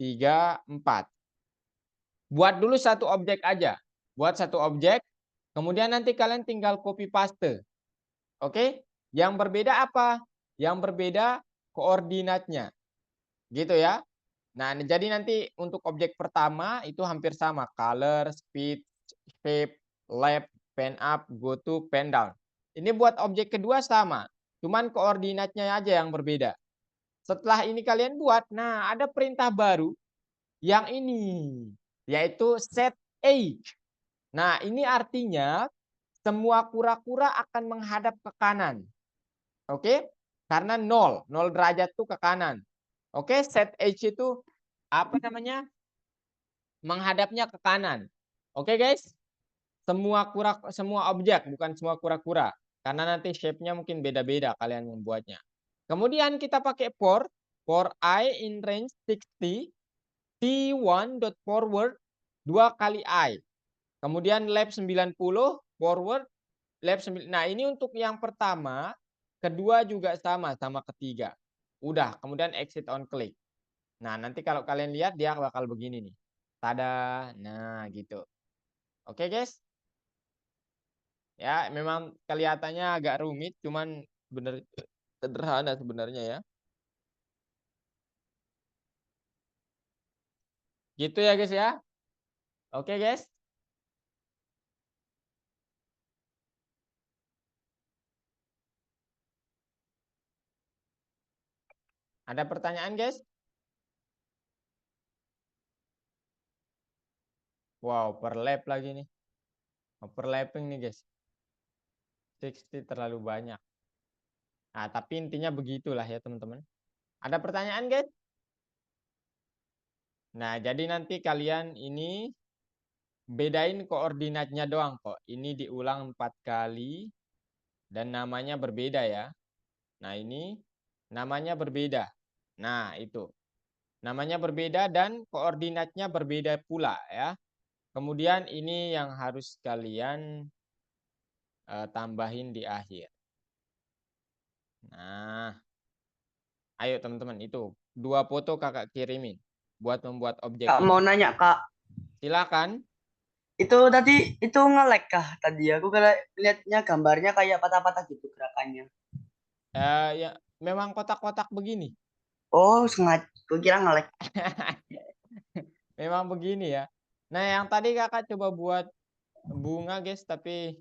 3, 4. Buat dulu satu objek aja. Buat satu objek. Kemudian nanti kalian tinggal copy paste. Oke? Yang berbeda apa? Yang berbeda koordinatnya. Gitu ya. Nah, jadi nanti untuk objek pertama itu hampir sama. Color, speed, shape, left, pen up, go to, pen down. Ini buat objek kedua sama. Cuman koordinatnya aja yang berbeda. Setelah ini kalian buat, nah ada perintah baru yang ini. Yaitu set age. Nah, ini artinya semua kura-kura akan menghadap ke kanan. Oke? Karena 0 derajat itu ke kanan. Oke, set age itu apa namanya? Menghadapnya ke kanan. Oke, guys? Semua objek, bukan semua kura-kura. Karena nanti shape-nya mungkin beda-beda kalian membuatnya. Kemudian kita pakai for I in range 60, T1.forward 2 kali I. Kemudian left 90, forward, left 9. Nah, ini untuk yang pertama, kedua juga sama ketiga. Udah, kemudian exit on click. Nah, nanti kalau kalian lihat dia bakal begini nih. Tada. Nah, gitu. Oke, guys? Ya, memang kelihatannya agak rumit, cuman bener sederhana sebenarnya ya. Gitu ya, guys ya. Oke, guys. Ada pertanyaan, guys? Wow, overlap lagi nih. Overlapping nih, guys. 60 terlalu banyak. Nah, tapi intinya begitulah ya, teman-teman. Ada pertanyaan, guys? Nah, jadi nanti kalian ini bedain koordinatnya doang kok. Ini diulang 4 kali dan namanya berbeda ya. Nah, ini namanya berbeda. Nah, itu. Namanya berbeda dan koordinatnya berbeda pula ya. Kemudian ini yang harus kalian tambahin di akhir. Nah, ayo teman-teman itu 2 foto kakak kirimin buat membuat objek Kak ini. mau nanya kak. Silakan. Itu tadi itu nge-lag kah tadi? Aku lihatnya gambarnya kayak patah-patah gitu gerakannya. Ya memang kotak-kotak begini. Oh, sengaja. Gue kira nge-lag. Memang begini ya. Nah, yang tadi kakak coba buat bunga guys, tapi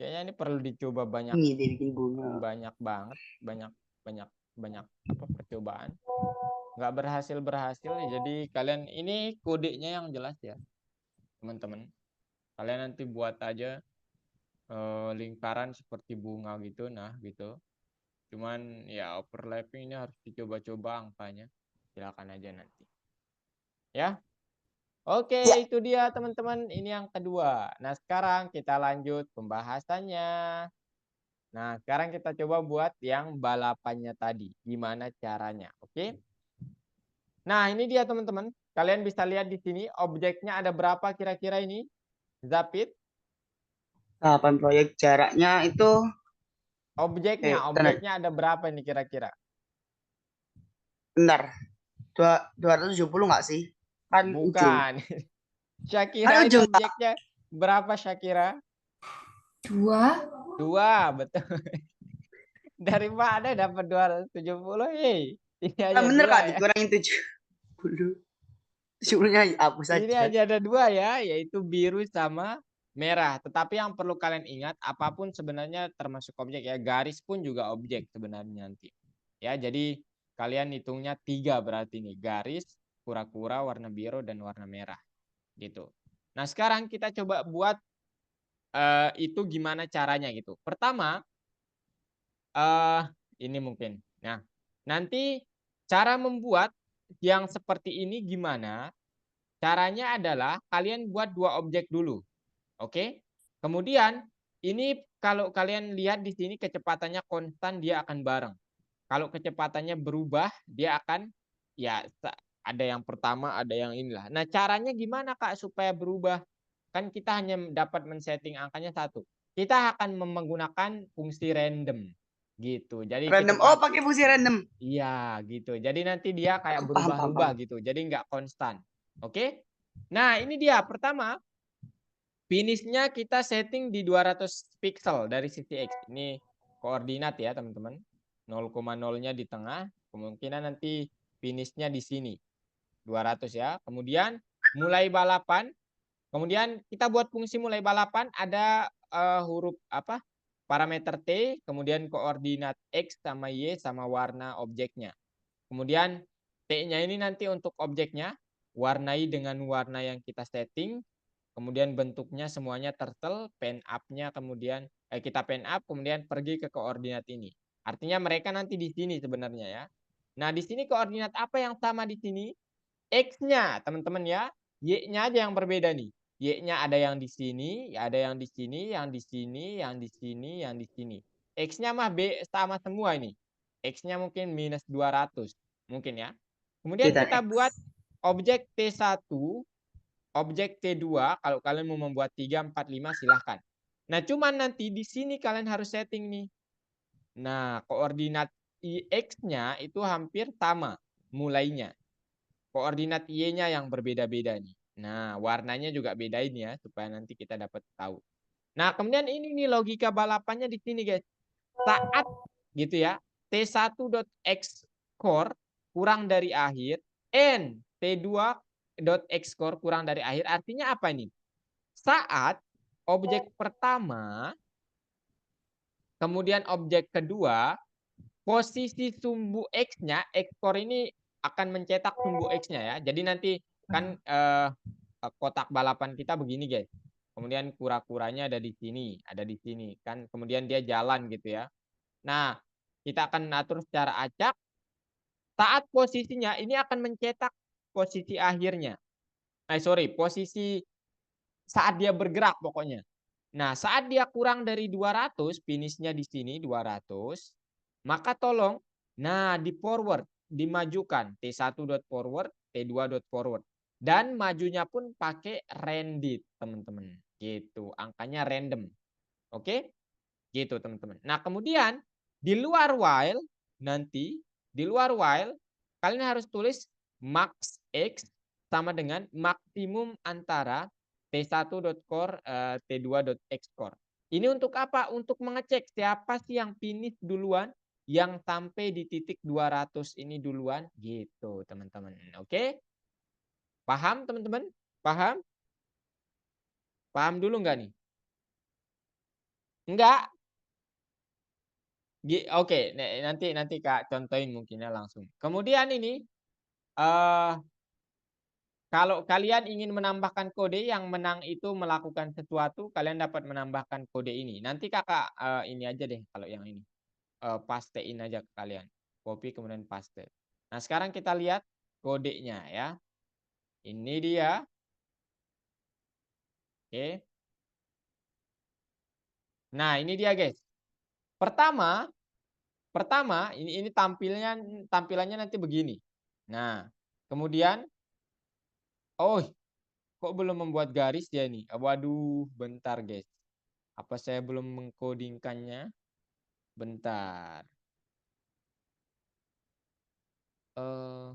kayaknya ini perlu dicoba banyak Ini dia bikin bunga. banget, banyak banyak apa percobaan. Nggak berhasil. Jadi kalian ini kodenya yang jelas ya, teman-teman. Kalian nanti buat aja lingkaran seperti bunga gitu, nah gitu. Cuman ya overlapping ini harus dicoba-coba angkanya. Silakan aja nanti. Ya. Oke, Ya. itu dia teman-teman. Ini yang kedua. Nah, sekarang kita lanjut pembahasannya. Nah, sekarang kita coba buat yang balapannya tadi. Gimana caranya, oke? Nah, ini dia teman-teman. Kalian bisa lihat di sini objeknya ada berapa kira-kira ini? Zapit, Tahapan proyek jaraknya itu objeknya ada berapa ini kira-kira? bentar. 270 nggak sih? Kan ujung. Bukan. Syakira Kan ini ujung, objeknya berapa Syakira? 2. 2, betul. Dari mana dapat 270? Ini hanya bener 2 kan? ya. Dikurangin 70. 70-nya hapus Ini aja. hanya ada 2 ya, yaitu biru sama merah. Tetapi yang perlu kalian ingat, apapun sebenarnya termasuk objek ya. Garis pun juga objek sebenarnya nanti. Ya, jadi kalian hitungnya 3 berarti nih. Garis, kura-kura, warna biru, dan warna merah. Gitu. Nah, sekarang kita coba buat itu gimana caranya gitu. Pertama, ini mungkin. Nah, nanti cara membuat yang seperti ini gimana? Caranya adalah kalian buat 2 objek dulu. Oke? Kemudian ini kalau kalian lihat di sini kecepatannya konstan, dia akan bareng. Kalau kecepatannya berubah, dia akan ya ada yang pertama, ada yang inilah. Nah, caranya gimana Kak supaya berubah? Kan kita hanya dapat men-setting angkanya 1. Kita akan menggunakan fungsi random gitu. Jadi Random. Oh, pakai fungsi random. iya gitu. Jadi nanti dia kayak Aku paham. berubah-ubah gitu. Jadi nggak konstan. Oke? Nah, ini dia. Pertama, finishnya kita setting di 200 pixel dari sisi X. Ini koordinat ya, teman-teman. 0,0-nya di tengah. Kemungkinan nanti finishnya di sini. 200 ya. Kemudian mulai balapan. Kemudian kita buat fungsi mulai balapan ada huruf apa? Parameter T, kemudian koordinat X sama Y sama warna objeknya. Kemudian T-nya ini nanti untuk objeknya, warnai dengan warna yang kita setting. Kemudian bentuknya semuanya turtle, pen up-nya kemudian kita pen up, kemudian pergi ke koordinat ini. Artinya mereka nanti di sini sebenarnya ya. Nah, di sini koordinat apa yang sama di sini? X-nya, teman-teman ya. Y-nya aja yang berbeda nih. Y-nya ada yang di sini, ada yang di sini, yang di sini, yang di sini, yang di sini. X-nya mah B sama semua ini. X-nya mungkin minus 200. Mungkin ya. Kemudian Kita kita X. buat objek T1, objek T2. Kalau kalian mau membuat 3, 4, 5 silahkan. Nah, cuman nanti di sini kalian harus setting nih. Nah, koordinat X-nya itu hampir sama mulainya. Koordinat Y-nya yang berbeda-beda nih. Nah, warnanya juga bedain ya supaya nanti kita dapat tahu. Nah, kemudian ini nih logika balapannya di sini, guys. Saat gitu ya, T1.x core kurang dari akhir, N T2.x core kurang dari akhir, artinya apa ini? Saat objek pertama, kemudian objek kedua, posisi sumbu X-nya, X core ini akan mencetak sumbu X-nya ya. Jadi nanti kan kotak balapan kita begini, guys. Kemudian kura-kuranya ada di sini, kan. Kemudian dia jalan gitu ya. Nah, kita akan atur secara acak. Saat posisinya ini akan mencetak posisi akhirnya. Posisi saat dia bergerak pokoknya. Nah, saat dia kurang dari 200, finishnya di sini 200, maka tolong, nah di forward, dimajukan T1.forward, T2.forward. Dan majunya pun pakai randit, teman-teman. Gitu, angkanya random. Oke? Gitu, teman-teman. Nah, kemudian di luar while, nanti di luar while, kalian harus tulis max X sama dengan maksimum antara T1.core, T2.xcore. Ini untuk apa? Untuk mengecek siapa sih yang finish duluan, yang sampai di titik 200 ini duluan, gitu teman-teman. Oke? Paham teman-teman? Paham? Paham dulu nggak nih? Enggak? Oke, nanti Kak contohin mungkinnya langsung. Kemudian ini, kalau kalian ingin menambahkan kode, yang menang itu melakukan sesuatu, kalian dapat menambahkan kode ini. Nanti Kakak, ini aja deh kalau yang ini, pastein aja ke kalian. Copy kemudian paste. Nah, sekarang kita lihat kodenya ya. Ini dia. Oke. Nah, ini dia guys. Pertama ini tampilannya nanti begini. Nah, kemudian oh, kok belum membuat garis dia nih? Waduh, bentar guys. Apa saya belum mengkodingkannya? Bentar. Eh,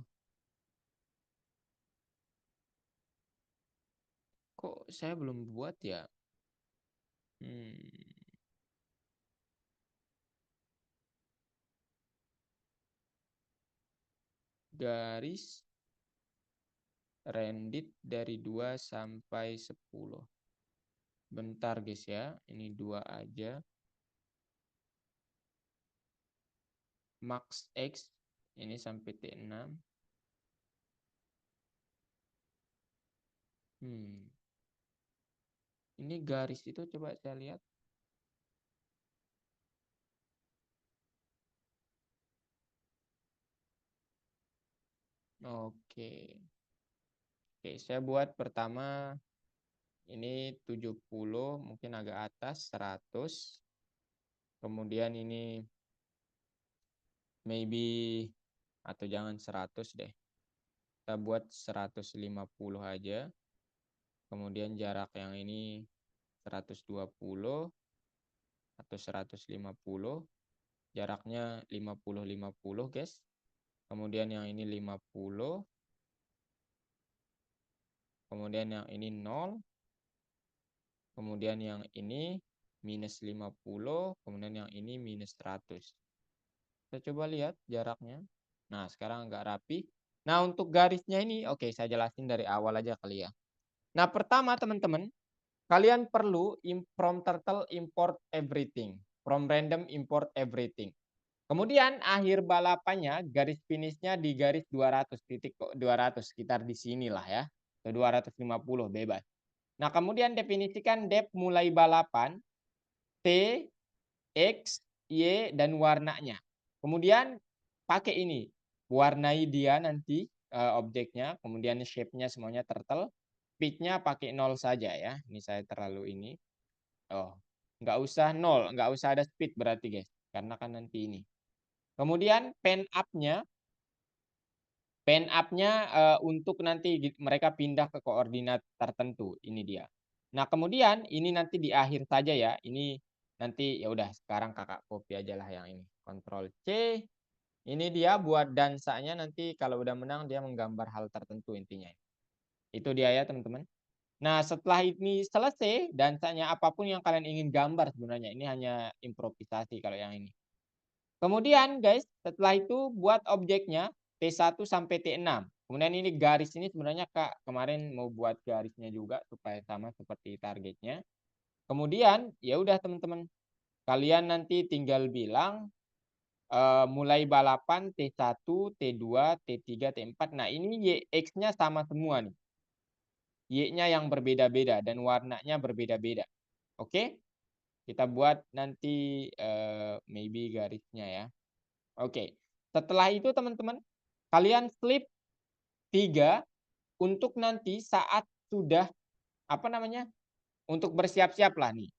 kok saya belum buat ya? Hmm, garis rendit dari 2 sampai 10. Bentar guys ya, ini 2 aja. Max X ini sampai T6. Ini garis itu coba saya lihat. Oke. Oke, saya buat pertama ini 70, mungkin agak atas 100. Kemudian ini maybe atau jangan 100 deh. Kita buat 150 aja. Kemudian jarak yang ini 120 atau 150. Jaraknya 50-50 guys. Kemudian yang ini 50. Kemudian yang ini 0. Kemudian yang ini minus 50. Kemudian yang ini minus 100. Kita coba lihat jaraknya. Nah, sekarang agak rapi. Nah, untuk garisnya ini, oke, saya jelasin dari awal aja kali ya. Nah, pertama teman-teman, kalian perlu from turtle import everything. From random import everything. Kemudian akhir balapannya garis finishnya di garis 200 titik 200 sekitar di sinilah ya. 250 bebas. Nah, kemudian definisikan depth mulai balapan T, X, Y dan warnanya. Kemudian pakai ini, warnai dia nanti objeknya, kemudian shape-nya semuanya turtle. Speed-nya pakai 0 saja ya. Ini saya terlalu ini. Oh, nggak usah 0, nggak usah ada speed berarti guys. Karena kan nanti ini. Kemudian pen up-nya untuk nanti mereka pindah ke koordinat tertentu. Ini dia. Nah, kemudian ini nanti di akhir saja ya. Ini nanti ya udah sekarang Kakak copy aja lah yang ini. Ctrl C. Ini dia buat dansanya nanti kalau udah menang dia menggambar hal tertentu intinya. Itu dia ya teman-teman. Nah, setelah ini selesai dansanya apapun yang kalian ingin gambar sebenarnya. Ini hanya improvisasi kalau yang ini. Kemudian guys, setelah itu buat objeknya T1 sampai T6. Kemudian ini garis ini sebenarnya Kak kemarin mau buat garisnya juga supaya sama seperti targetnya. Kemudian ya udah teman-teman, kalian nanti tinggal bilang mulai balapan T1, T2, T3, T4. Nah, ini YX-nya sama semua nih. Y-nya yang berbeda-beda dan warnanya berbeda-beda. Oke? Kita buat nanti maybe garisnya ya. Oke. Setelah itu teman-teman, kalian flip 3 untuk nanti saat sudah apa namanya? Untuk bersiap-siap lah nih.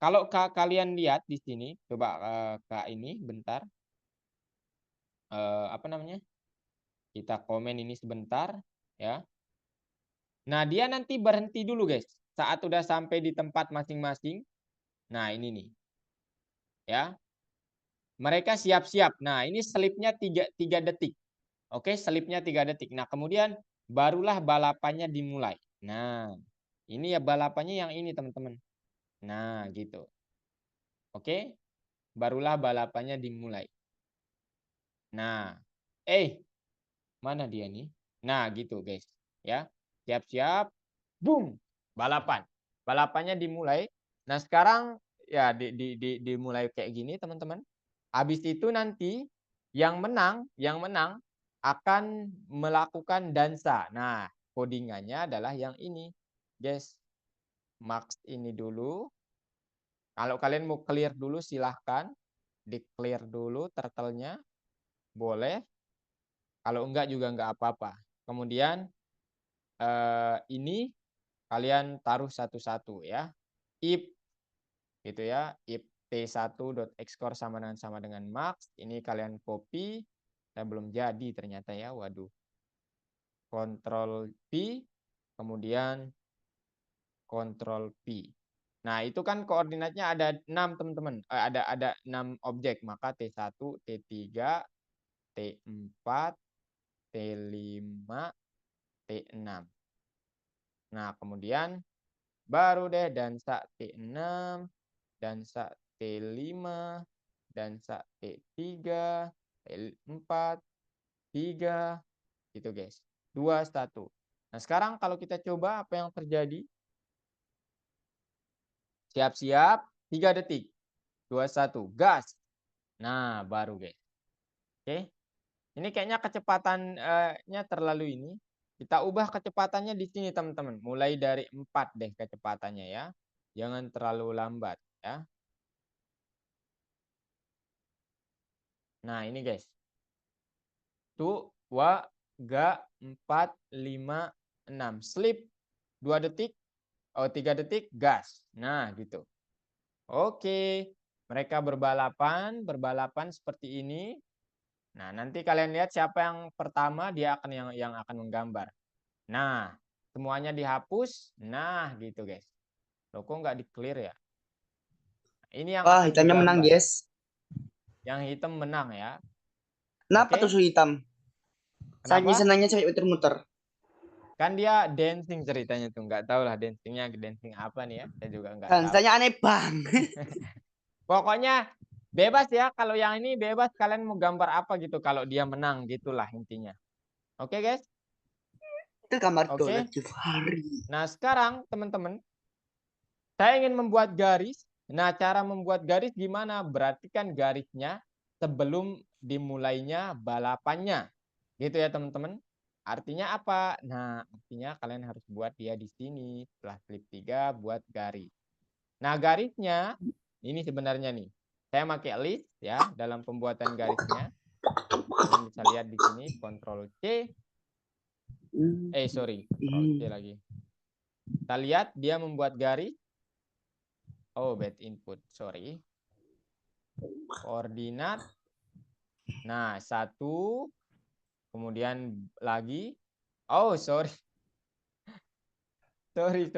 Kalau kalian lihat di sini, coba Kak ini bentar. Apa namanya? Kita komen ini sebentar ya. Nah, dia nanti berhenti dulu guys. Saat udah sampai di tempat masing-masing. Nah, ini nih. Ya. Mereka siap-siap. Nah, ini selipnya 3 detik. Oke, selipnya 3 detik. Nah, kemudian barulah balapannya dimulai. Nah, ini ya balapannya yang ini teman-teman. Nah, gitu. Oke, barulah balapannya dimulai. Nah, mana dia nih? Nah, gitu guys. Ya, siap-siap. Boom, balapan. Balapannya dimulai. Nah, sekarang ya dimulai kayak gini, teman-teman. Habis itu nanti yang menang akan melakukan dansa. Nah, codingannya adalah yang ini, guys. Max ini dulu. Kalau kalian mau clear dulu silahkan. Di-clear dulu turtle-nya. Boleh. Kalau enggak juga enggak apa-apa. Kemudian ini kalian taruh satu-satu ya. If gitu ya. If T1.xcore sama dengan max. Ini kalian copy. Saya belum jadi ternyata ya. Waduh. Ctrl P. Kemudian Ctrl P. Nah, itu kan koordinatnya ada 6, teman-teman. Ada 6 objek. Maka T1, T3, T4, T5, T6. Nah, kemudian baru deh dansa T6, dansa T5, dansa T3, T4, 3, gitu guys. 2, 1. Nah, sekarang kalau kita coba apa yang terjadi? Siap-siap, 3 detik. 2, 1, gas. Nah, baru guys. Oke. Ini kayaknya kecepatannya terlalu ini. Kita ubah kecepatannya di sini, teman-teman. Mulai dari 4 deh kecepatannya ya. Jangan terlalu lambat ya. Nah, ini guys. 2, 3, 4, 5, 6. Sleep 2 detik. Oh, 3 detik, gas. Nah, gitu. Oke. Mereka berbalapan seperti ini. Nah, nanti kalian lihat siapa yang pertama, dia akan yang akan menggambar. Nah, semuanya dihapus. Nah, gitu guys. Loh, kok nggak di-clear ya? Ini yang Wah, akan hitamnya menang, digambar. guys. Yang hitam menang ya. Kenapa Oke. tuh hitam? Saking Kenapa? senangnya cewek muter-muter. Kan dia dancing ceritanya tuh. Nggak tahu lah dancingnya dancing apa nih ya. Saya juga nggak tahu. Dansanya aneh bang. Pokoknya bebas ya. Kalau yang ini bebas kalian mau gambar apa gitu. Kalau dia menang gitulah intinya. Oke guys. Itu kamar Oke. Donat Jufari. Nah, sekarang teman-teman, saya ingin membuat garis. Nah, cara membuat garis gimana? Berarti kan garisnya sebelum dimulainya balapannya. Gitu ya, teman-teman. Artinya apa? Nah, artinya kalian harus buat dia di sini. Setelah klik 3, buat garis. Nah, garisnya ini sebenarnya nih. Saya pakai list ya dalam pembuatan garisnya. Kalian bisa lihat di sini, Ctrl C. Sorry, Ctrl C lagi. Kita lihat dia membuat garis. Oh, bad input, sorry. Koordinat. Nah, 1. Kemudian lagi. Oh, sorry. Sorry.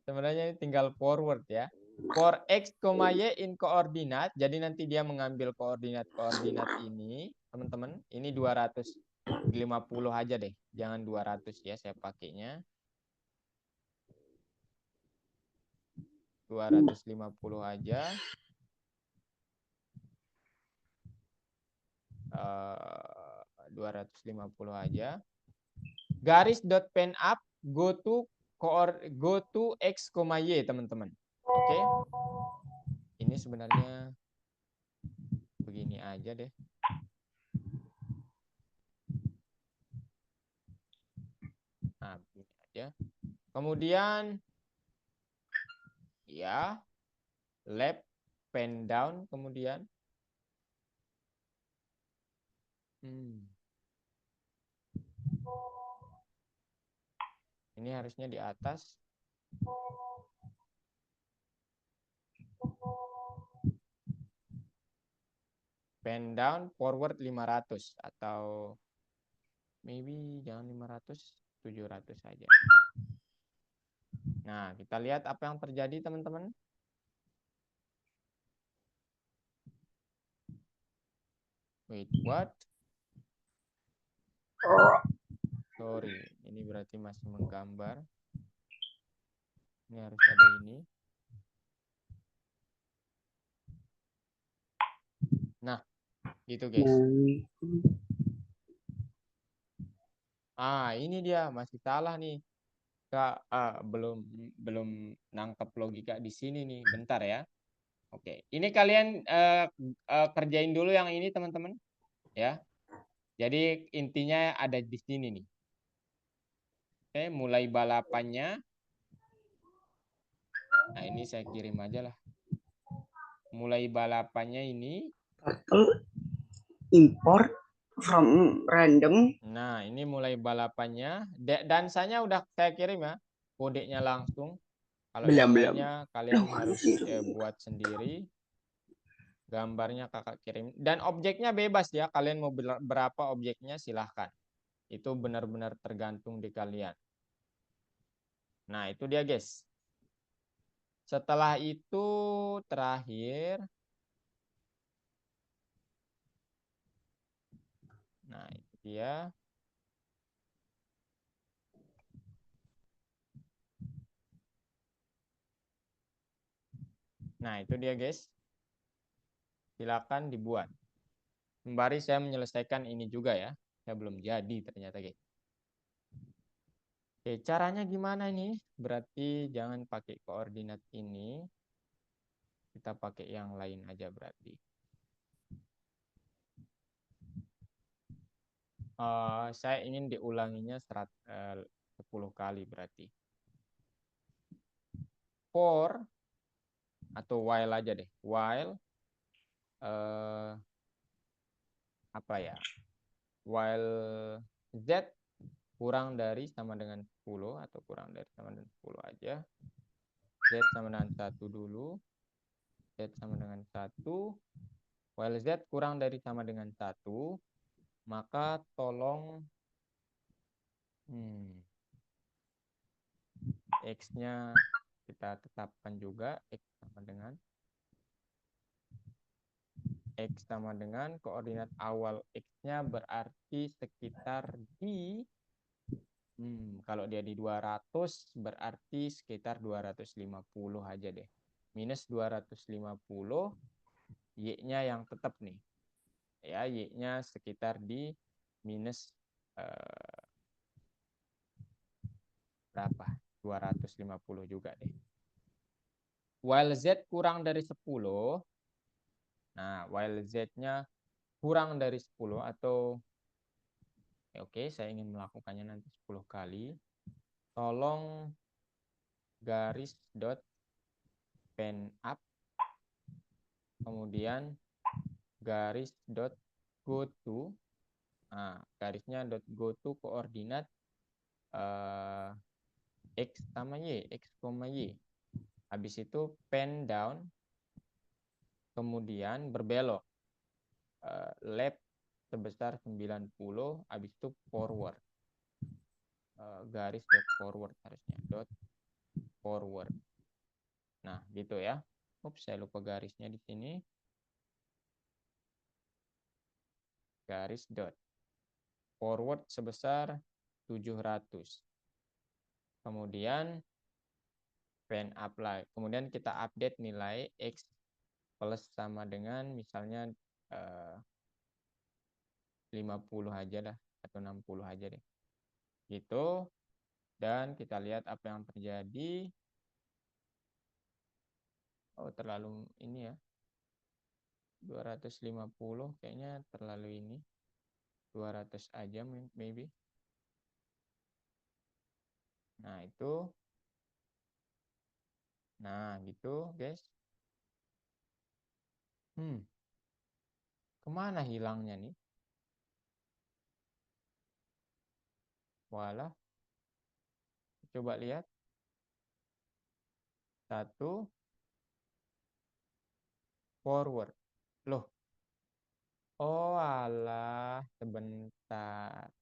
Sebenarnya ini tinggal forward ya. For X, Y in koordinat. Jadi nanti dia mengambil koordinat ini. Teman-teman, ini 250 aja deh. Jangan 200 ya saya pakainya. 250 aja. 250 aja. Garis dot pen up go to X, Y, teman-teman. Oke. Ini sebenarnya begini aja deh. Nah, begini aja. Kemudian ya, left pen down kemudian. Ini harusnya di atas. Pen down forward 500 atau maybe jangan 500, 700 saja. Nah, kita lihat apa yang terjadi, teman-teman. Wait, what? Sorry, ini berarti masih menggambar. Ini harus ada ini. Nah, gitu guys. Ah, ini dia masih salah nih. Kak, belum nangkep logika di sini nih. Bentar ya. Oke, ini kalian kerjain dulu yang ini teman-teman, ya. Jadi intinya ada di sini nih. Oke, mulai balapannya. Nah, ini saya kirim aja lah. Mulai balapannya ini. Total import from random. Nah, ini mulai balapannya. Dansanya udah saya kirim ya. Kodenya langsung. Kalau yang Belum. lainnya kalian harus buat sendiri. Gambarnya kakak kirim. Dan objeknya bebas ya. Kalian mau berapa objeknya silahkan. Itu benar-benar tergantung di kalian. Nah, itu dia guys. Setelah itu terakhir. Nah, itu dia. Nah, itu dia guys. Silakan dibuat. Sembari saya menyelesaikan ini juga ya. Saya belum jadi ternyata guys. Oke, caranya gimana nih? Berarti jangan pakai koordinat ini. Kita pakai yang lain aja berarti. Saya ingin diulanginya 10 kali berarti. For atau while aja deh. While apa ya? While Z kurang dari sama dengan 10 atau kurang dari sama dengan 10 aja. Z sama dengan 1 dulu. Z sama dengan 1. While Z kurang dari sama dengan 1, maka tolong X-nya kita tetapkan juga. X sama dengan koordinat awal X-nya berarti sekitar di kalau dia di 200 berarti sekitar 250 aja deh. Minus 250, Y-nya yang tetap nih. Ya, Y-nya sekitar di minus berapa? 250 juga deh. While Z kurang dari 10, nah while Z-nya kurang dari 10 atau oke, saya ingin melakukannya nanti 10 kali. Tolong garis dot pen up, kemudian garis dot go to. Nah, garisnya dot go to koordinat X sama Y, X, Y. Habis itu pen down, kemudian berbelok. Left sebesar 90, habis itu forward. Garis dot forward harusnya, dot forward. Nah, gitu ya. Ups, saya lupa garisnya di sini. Garis dot forward sebesar 700. Kemudian pen up lah. Kemudian kita update nilai X plus sama dengan misalnya 50 aja dah atau 60 aja deh. Gitu. Dan kita lihat apa yang terjadi. Oh, terlalu ini ya. 250 kayaknya terlalu ini. 200 aja maybe. Nah, itu. Nah, gitu, guys. Kemana hilangnya nih? Walah. Coba lihat. 1. Forward. Loh. Oh, alah. Sebentar.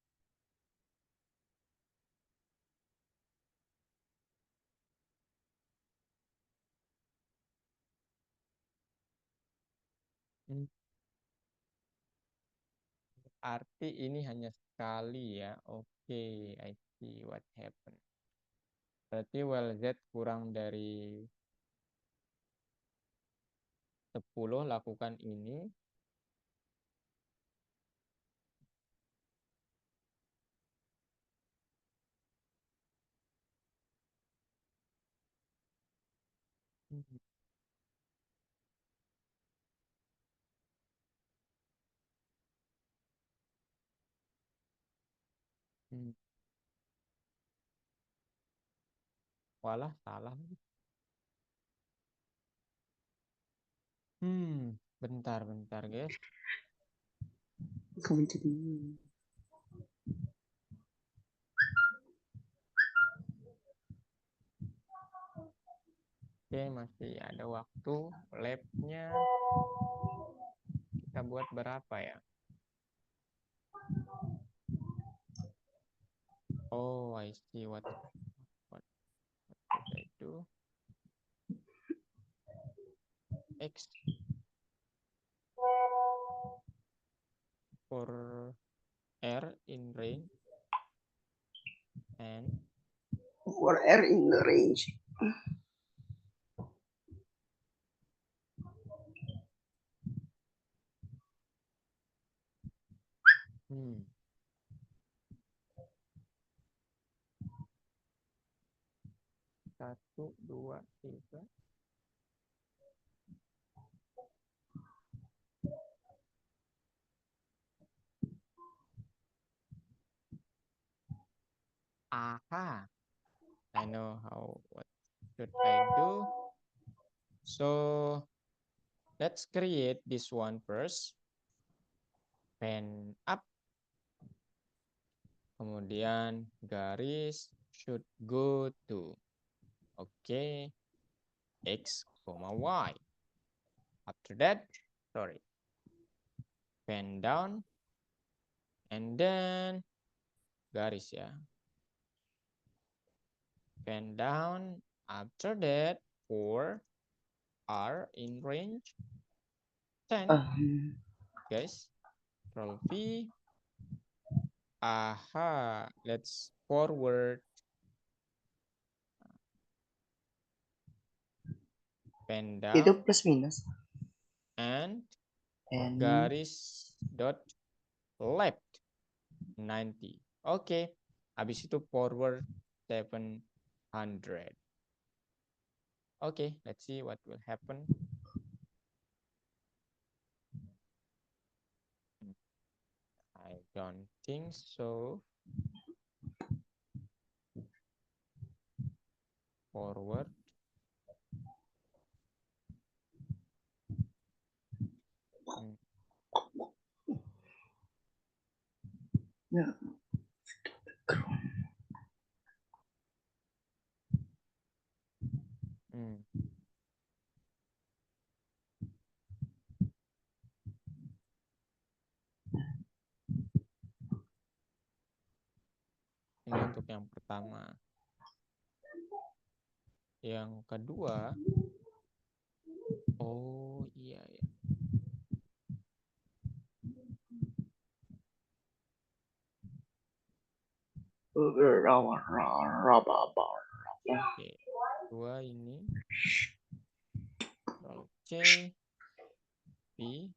Arti ini hanya sekali ya. Oke, I see what happened. Berarti while Z kurang dari 10, lakukan ini. Hmm. Walah, salah. Bentar guys. Kamu jadi Oke, masih ada waktu. Labnya kita buat berapa ya? Oh, I see what should I do? X for R in range and for air in the range. hmm. Satu, dua, tiga. Aha, I know what should I do. So let's create this one first. Pen up. Kemudian garis should go to. Oke. X, Y. After that, pen down. And then garis ya. Pen down. After that, for R in range 10. Guys, Control V. Aha, let's forward. Pen down. Itu plus minus. And And garis dot left 90. Oke. Habis itu forward 700. Oke, let's see what will happen. I don't think so. Forward. ya. Ini untuk yang pertama. Yang kedua, oh iya ya. Oke, dua ini. Control C, V.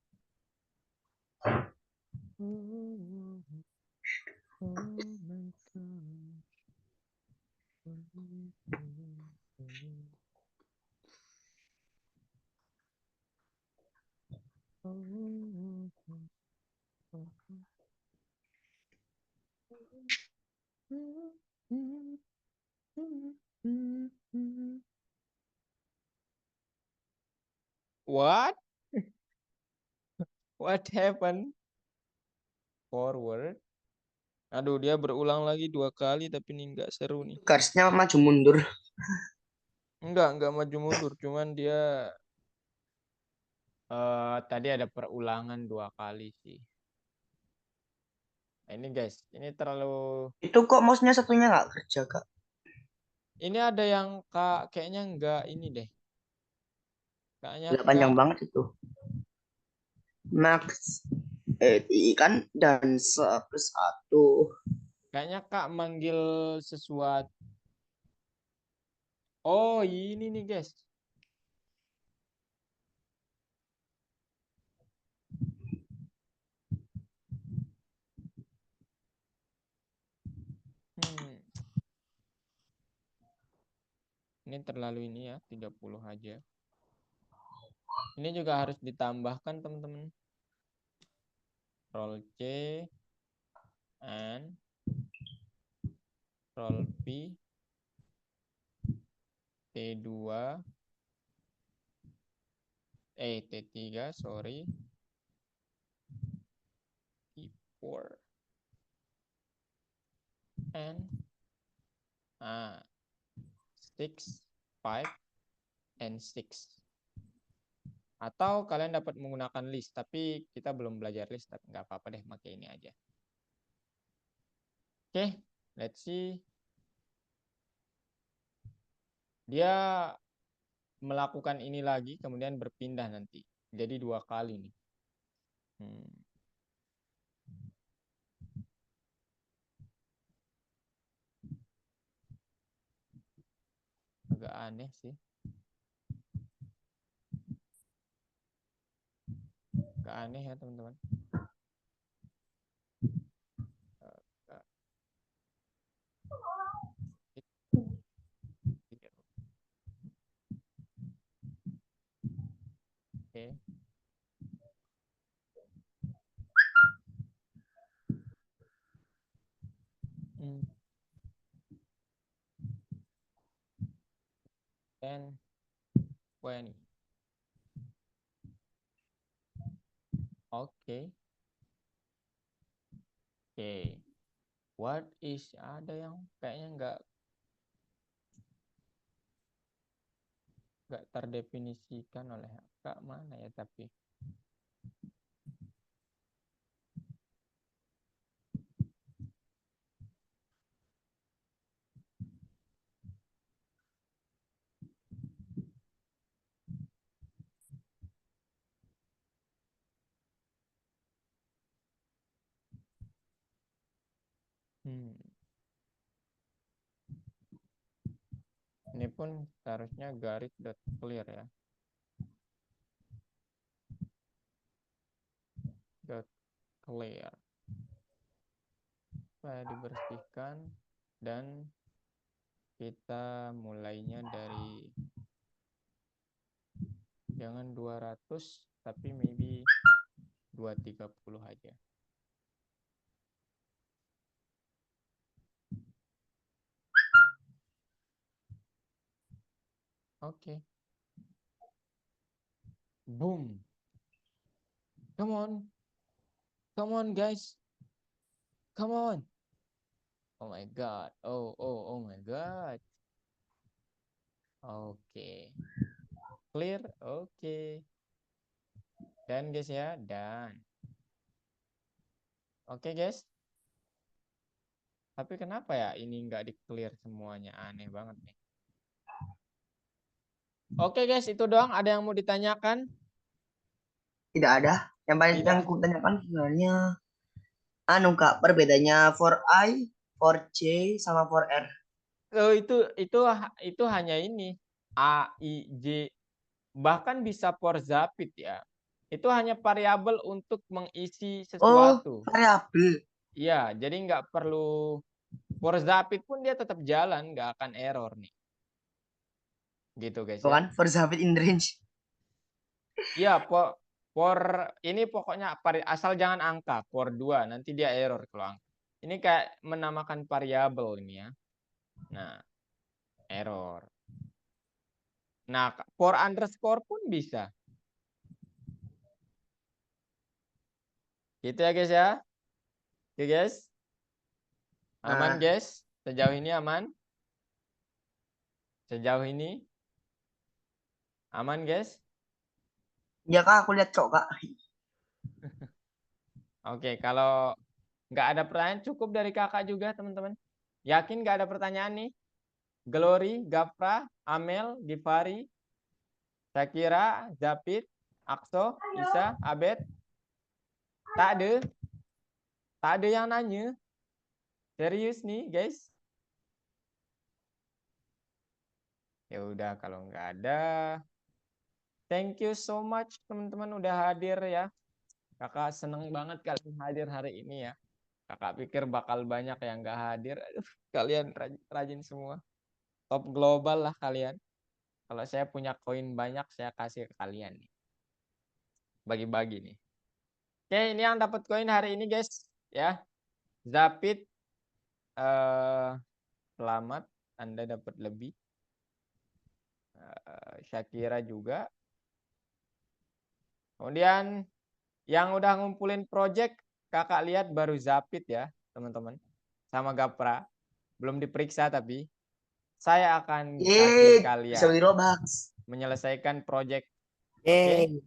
What? What happened? Forward. Aduh, dia berulang lagi 2 kali tapi ini nggak seru nih. Garisnya maju mundur. Enggak maju mundur, cuman dia tadi ada perulangan 2 kali sih. Nah, ini guys, ini terlalu. Itu kok mouse-nya satunya nggak kerja, Kak? Ini ada yang kayaknya enggak ini deh. Kayaknya Udah panjang banget itu. Max kan dan plus 1. Kayaknya Kak manggil sesuatu. Oh, ini nih guys. Ini terlalu ini ya, 30 aja. Ini juga harus ditambahkan teman-teman. Roll C and roll P T2 T3 sorry T4 and 6 5 and 6. Atau kalian dapat menggunakan list, tapi kita belum belajar list, tapi nggak apa-apa deh, pakai ini aja. Oke, let's see. Dia melakukan ini lagi, kemudian berpindah nanti. Jadi 2 kali nih. Agak aneh sih. Agak aneh ya teman-teman. Oke. And 20. Oke. Oke. What is, ada yang kayaknya nggak terdefinisikan oleh Kak, mana ya tapi. Ini pun seharusnya garis dot clear ya. Dot clear. Supaya dibersihkan dan kita mulainya dari jangan 200 tapi maybe 230 aja. Oke. Boom. Come on. Come on guys. Come on. Oh my god. Oh my god. Oke. Clear. Oke. Dan guys ya, dan. Oke guys. Tapi kenapa ya ini nggak di-clear semuanya? Aneh banget nih. Oke guys, itu doang. Ada yang mau ditanyakan? Tidak ada. Yang paling Tidak. yang ku tanyakan sebenarnya Kak, perbedaannya for I, for C sama for R. Oh, itu hanya ini A, I, J, bahkan bisa for Zapit ya. Itu hanya variabel untuk mengisi sesuatu. Variabel. Iya, jadi nggak perlu for Zapit pun dia tetap jalan, nggak akan error nih. Gitu guys ya. Bukan for Zapit in range. Iya, for ini pokoknya asal jangan angka, for 2 nanti dia error kalau angka. Ini kayak menamakan variabel ini ya. Nah, error. Nah, for underscore pun bisa. Gitu ya guys ya. Oke guys. Aman guys? Sejauh ini aman? Sejauh ini? Aman guys? Ya Kak, aku lihat kok Kak. Oke, kalau nggak ada pertanyaan cukup dari kakak juga teman-teman. Yakin nggak ada pertanyaan nih? Glory, Gafra, Amel, Givari, Shakira, Zapit, Akso, Isa, Abed. Tak ada. Tak ada yang nanya. Serius nih guys. Ya udah kalau nggak ada. Thank you so much teman-teman udah hadir ya. Kakak seneng banget kalian hadir hari ini ya. Kakak pikir bakal banyak yang nggak hadir. Aduh, kalian rajin semua. Top global lah kalian. Kalau saya punya koin banyak, saya kasih ke kalian nih. Bagi-bagi nih. Oke, ini yang dapat koin hari ini guys, ya. Zapit, selamat, Anda dapat lebih. Syakira juga. Kemudian yang udah ngumpulin project, kakak lihat baru Zapit ya, teman-teman. Sama Gapra. Belum diperiksa tapi saya akan kasih Bisa kalian beli Robux. menyelesaikan project. Yeay.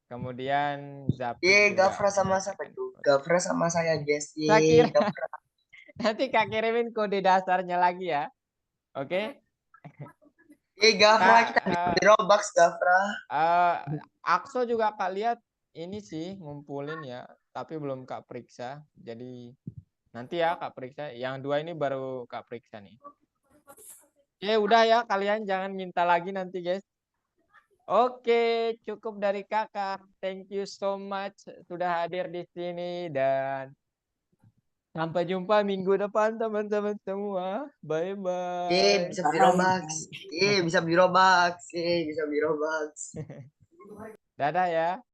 Kemudian Zapit juga Gafra sama siapa menyelesaikan tuh? project. Gafra sama saya, guys. Syakira. Gafra. Nanti Kak kirimin kode dasarnya lagi ya. Oke. Gafra, Kak, kita beli Robux, Gafra. Akso juga Kak lihat ini sih ngumpulin ya, tapi belum Kak periksa. Jadi nanti ya Kak periksa. Yang dua ini baru Kak periksa nih. Udah ya, kalian jangan minta lagi nanti guys. Oke, cukup dari kakak. Thank you so much sudah hadir di sini dan sampai jumpa minggu depan teman-teman semua. Bye bye. Bisa beli Robux. Bisa beli Robux. Bisa beli Robux. Dadah ya.